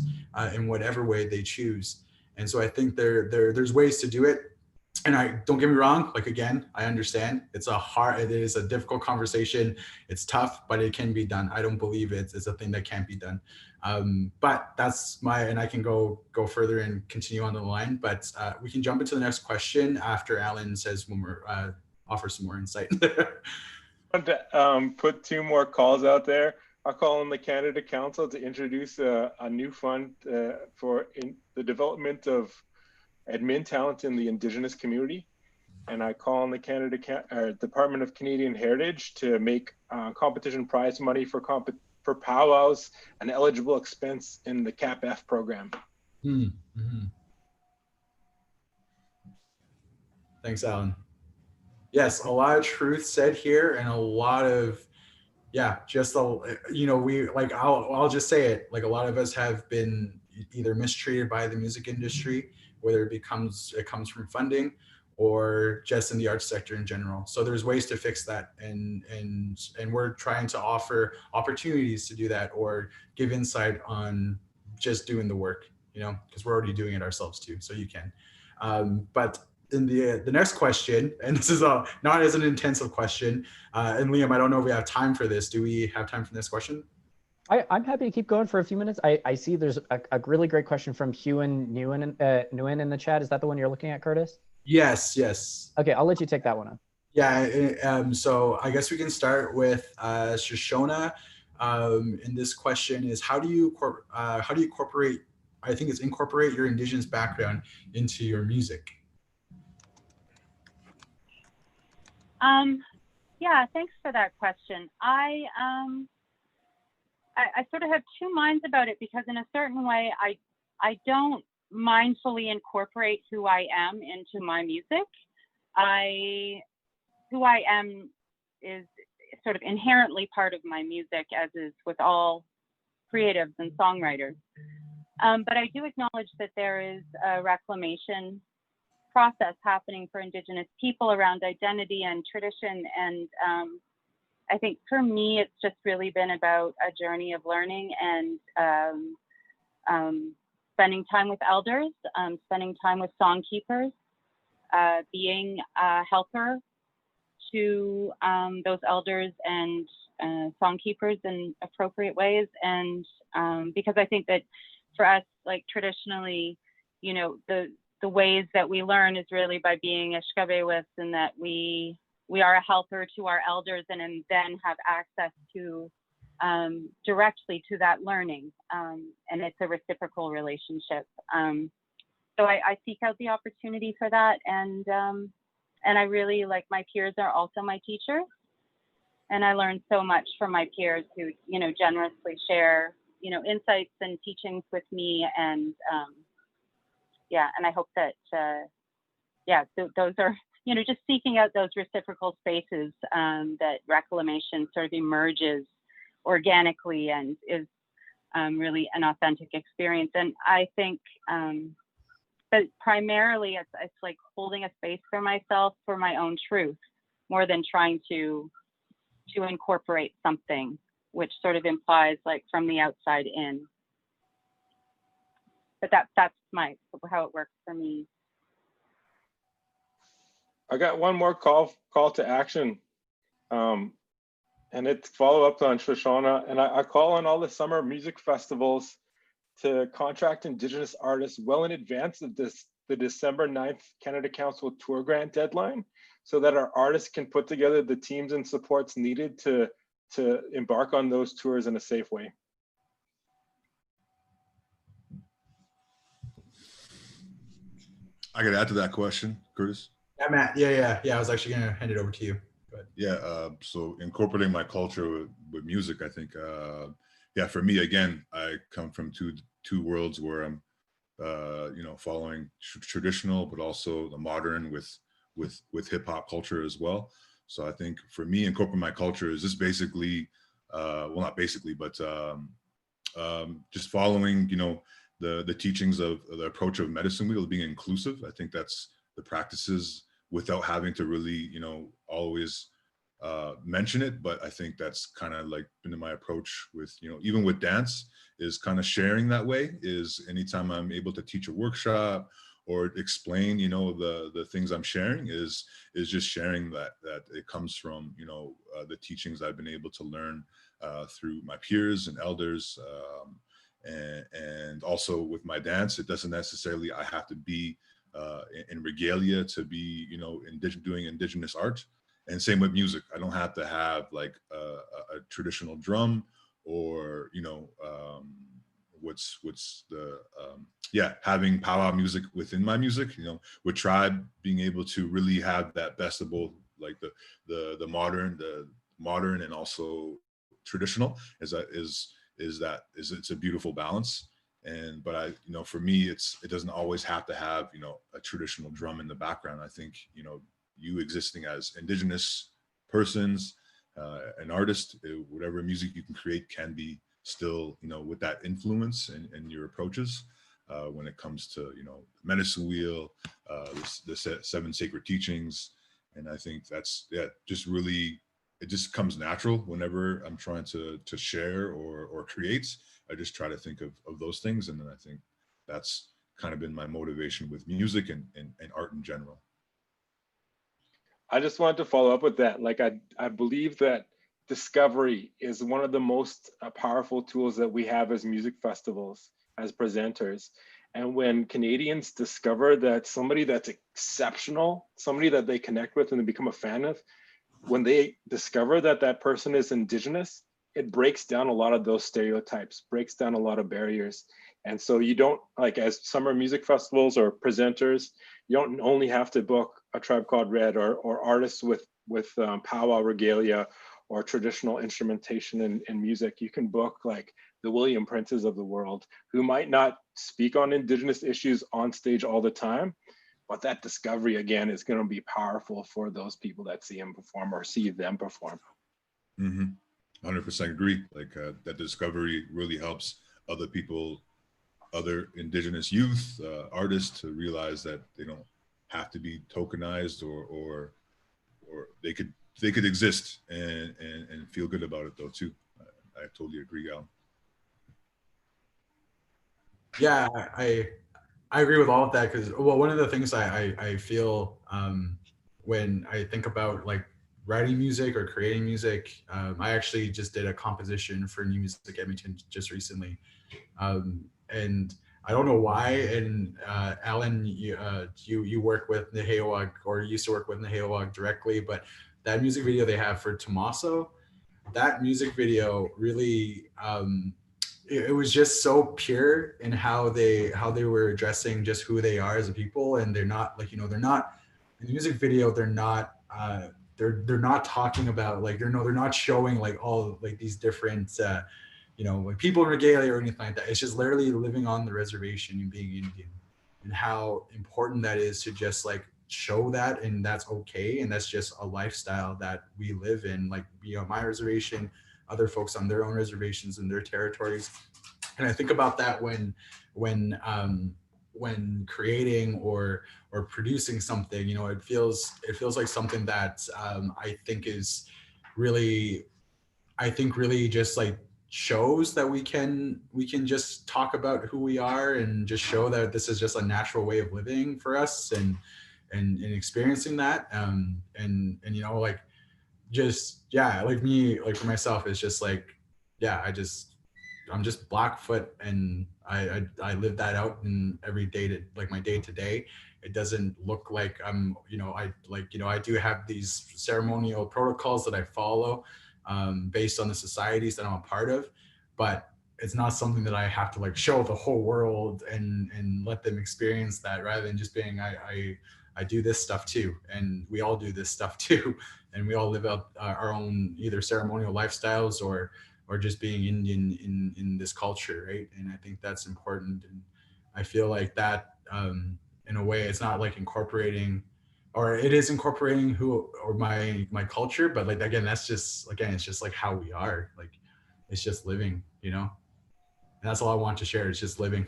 in whatever way they choose. And so I think there's ways to do it. And I, don't get me wrong, like, again, I understand it is a difficult conversation. It's tough, but it can be done. I don't believe it's a thing that can't be done. But that's and I can go further and continue on the line, but we can jump into the next question after Alan says one more, offer some more insight. I want to put 2 more calls out there. I'll call on the Canada Council to introduce a new fund for the development of admin talent in the Indigenous community. And I call on the Department of Canadian Heritage to make competition prize money for powwows an eligible expense in the CAP-F program. Mm-hmm. Thanks, Alan. Yes, a lot of truth said here, and a lot of, yeah, just you know, we, like, I'll just say it, like, a lot of us have been either mistreated by the music industry, whether it comes from funding or just in the arts sector in general. So there's ways to fix that, and we're trying to offer opportunities to do that, or give insight on just doing the work, you know, because we're already doing it ourselves too, so you can. But in the next question, and this is not as an intensive question, and Liam, I don't know if we have time for this. Do we have time for this question? I'm happy to keep going for a few minutes. I see there's a really great question from Hewan Nguyen in the chat. Is that the one you're looking at, Curtis? Yes, yes. Okay, I'll let you take that one on. Yeah, so I guess we can start with Shoshona. And this question is, how do you incorporate, I think it's incorporate your Indigenous background into your music? Yeah, thanks for that question. I sort of have 2 minds about it, because in a certain way, I don't mindfully incorporate who I am into my music. Who I am is sort of inherently part of my music, as is with all creatives and songwriters. But I do acknowledge that there is a reclamation process happening for Indigenous people around identity and tradition. And I think for me, it's just really been about a journey of learning and spending time with elders, spending time with songkeepers, being a helper to those elders and songkeepers in appropriate ways. And because I think that for us, like, traditionally, you know, the ways that we learn is really by being Ishkabewis, and that we are a helper to our elders, and then have access to directly to that learning, and it's a reciprocal relationship. So I seek out the opportunity for that, and I really, like, my peers are also my teachers, and I learn so much from my peers who, you know, generously share, you know, insights and teachings with me, and yeah, and I hope that yeah, those are, you know, just seeking out those reciprocal spaces that reclamation sort of emerges organically and is really an authentic experience. And I think, but primarily it's like holding a space for myself, for my own truth, more than trying to incorporate something, which sort of implies, like, from the outside in. But that's how it works for me. I got one more call to action. And it's follow up on Shoshana. And I call on all the summer music festivals to contract Indigenous artists well in advance of the December 9th Canada Council Tour Grant deadline, so that our artists can put together the teams and supports needed to embark on those tours in a safe way. I could add to that question, Curtis. Yeah, Matt. Yeah. I was actually gonna hand it over to you. Yeah, so incorporating my culture with music, I think, yeah, for me, again, I come from two worlds where I'm, following traditional, but also the modern with hip hop culture as well. So I think for me, incorporating my culture is just basically, well, not basically, but just following, the teachings of the approach of medicine wheel, being inclusive. I think that's the practices without having to really, always mention it. But I think that's kind of like been my approach with, even with dance, is kind of sharing that way. Is anytime I'm able to teach a workshop or explain, the things I'm sharing, is just sharing that it comes from, the teachings I've been able to learn through my peers and elders. And also with my dance, it doesn't necessarily, I have to be in regalia to be, doing Indigenous art. And same with music. I don't have to have like a traditional drum or, what's the, having powwow music within my music, with Tribe being able to really have that best of both, like the modern and also traditional, it's a beautiful balance. But for me, it doesn't always have to have, a traditional drum in the background. I think, you existing as Indigenous persons, an artist, whatever music you can create can be still, with that influence and your approaches when it comes to, medicine wheel, the seven sacred teachings. And I think that's, just really, it just comes natural whenever I'm trying to share or create. I just try to think of those things. And then I think that's kind of been my motivation with music and art in general. I just wanted to follow up with that. Like, I believe that discovery is one of the most powerful tools that we have as music festivals, as presenters. And when Canadians discover that somebody that's exceptional, somebody that they connect with and they become a fan of, when they discover that that person is Indigenous, it breaks down a lot of those stereotypes, breaks down a lot of barriers. And so you don't, like, as summer music festivals or presenters, you don't only have to book A Tribe Called Red or artists with powwow regalia or traditional instrumentation and music. You can book like the William Princes of the world, who might not speak on Indigenous issues on stage all the time, but that discovery, again, is going to be powerful for those people that see him perform or see them perform. 100% agree. Like that discovery really helps other people, other Indigenous youth, artists, to realize that they don't have to be tokenized or they could exist and feel good about it though too. I totally agree, Alan. Yeah, I agree with all of that, because, well, one of the things I feel when I think about like writing music or creating music, I actually just did a composition for New Music Edmonton just recently, and I don't know why. And Alan, you work with Nehewag, or used to work with Nehewag directly, but that music video they have for Tomaso, that music video really, it was just so pure in how they were addressing just who they are as a people. And they're not like, they're not in the music video, they're not talking about like, they're not showing like all like these different like people in regalia or anything like that. It's just literally living on the reservation and being Indian, and how important that is to just like show that, and that's okay, and that's just a lifestyle that we live in, like on my reservation, other folks on their own reservations in their territories. And I think about that when creating or producing something, it feels like something that I think really just like shows that we can just talk about who we are and just show that this is just a natural way of living for us. and experiencing that. And you know, like, just, yeah, like me, like for myself, it's just like, yeah, I'm just Blackfoot, and I live that out in every day to, like, my day to day. It doesn't look like I'm, you know, I do have these ceremonial protocols that I follow based on the societies that I'm a part of, but it's not something that I have to like show the whole world and let them experience that, rather than just being, I do this stuff too, and we all do this stuff too, and we all live out our own either ceremonial lifestyles or just being Indian in this culture, right? And I think that's important. And I feel like that, in a way, it's not like incorporating, or it is incorporating who or my culture, but like, again, that's just, again, it's just like how we are. Like, it's just living, you know. And that's all I want to share. It's just living.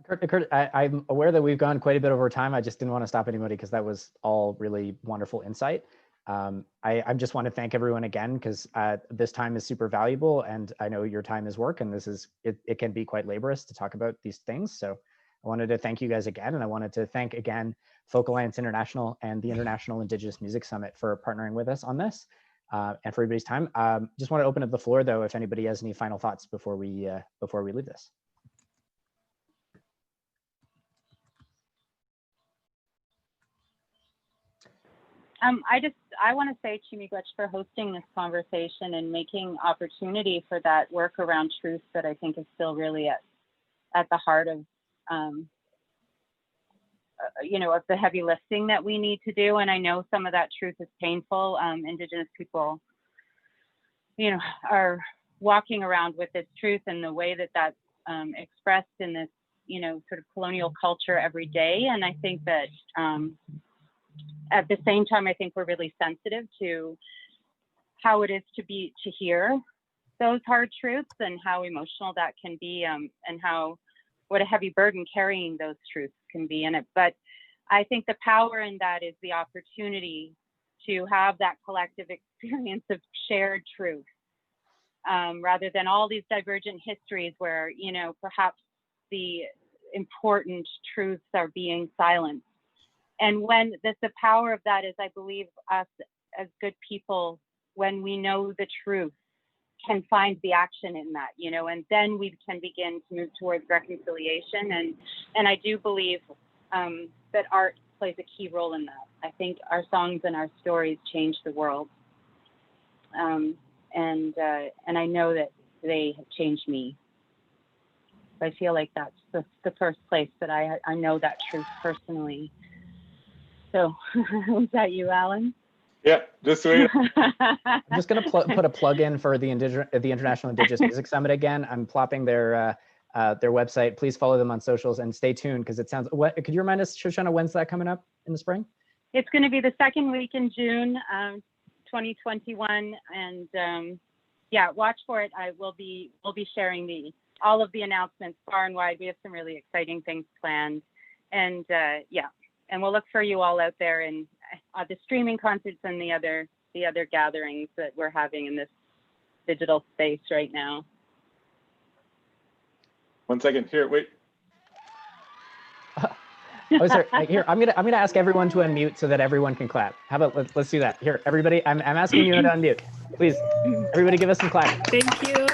Kurt, I'm aware that we've gone quite a bit over time. I just didn't want to stop anybody because that was all really wonderful insight. I just want to thank everyone again, because this time is super valuable, and I know your time is work, and this is, it can be quite laborious to talk about these things. So I wanted to thank you guys again, and I wanted to thank again Folk Alliance International and the International Indigenous Music Summit for partnering with us on this, and for everybody's time. Just want to open up the floor though, if anybody has any final thoughts before we leave this. I want to say Chimigwech for hosting this conversation and making opportunity for that work around truth that I think is still really at the heart of, you know, of the heavy lifting that we need to do. And I know some of that truth is painful. Indigenous people, you know, are walking around with this truth, and the way that that's expressed in this, you know, sort of colonial culture every day. And I think that, at the same time, I think we're really sensitive to how it is to hear those hard truths, and how emotional that can be, and what a heavy burden carrying those truths can be in it. But I think the power in that is the opportunity to have that collective experience of shared truth, rather than all these divergent histories where, you know, perhaps the important truths are being silenced. And when the power of that is, I believe, us as good people, when we know the truth, can find the action in that, you know, and then we can begin to move towards reconciliation. And I do believe that art plays a key role in that. I think our songs and our stories change the world. And I know that they have changed me. I feel like that's the first place that I know that truth personally. So, was that you, Alan? Yeah, just wait. I'm just going to put a plug in for the International Indigenous Music Summit again. I'm plopping their website. Please follow them on socials and stay tuned, because it sounds. What could you remind us, Shoshana, when's that coming up in the spring? It's going to be the second week in June, 2021, and yeah, watch for it. We'll be sharing all of the announcements far and wide. We have some really exciting things planned, and yeah. And we'll look for you all out there in the streaming concerts and the other gatherings that we're having in this digital space right now. 1 second. Here, wait. Oh, sorry. Here, I'm gonna ask everyone to unmute so that everyone can clap. How about let's do that. Here, everybody. I'm asking you to unmute. Please, everybody, give us some clap. Thank you.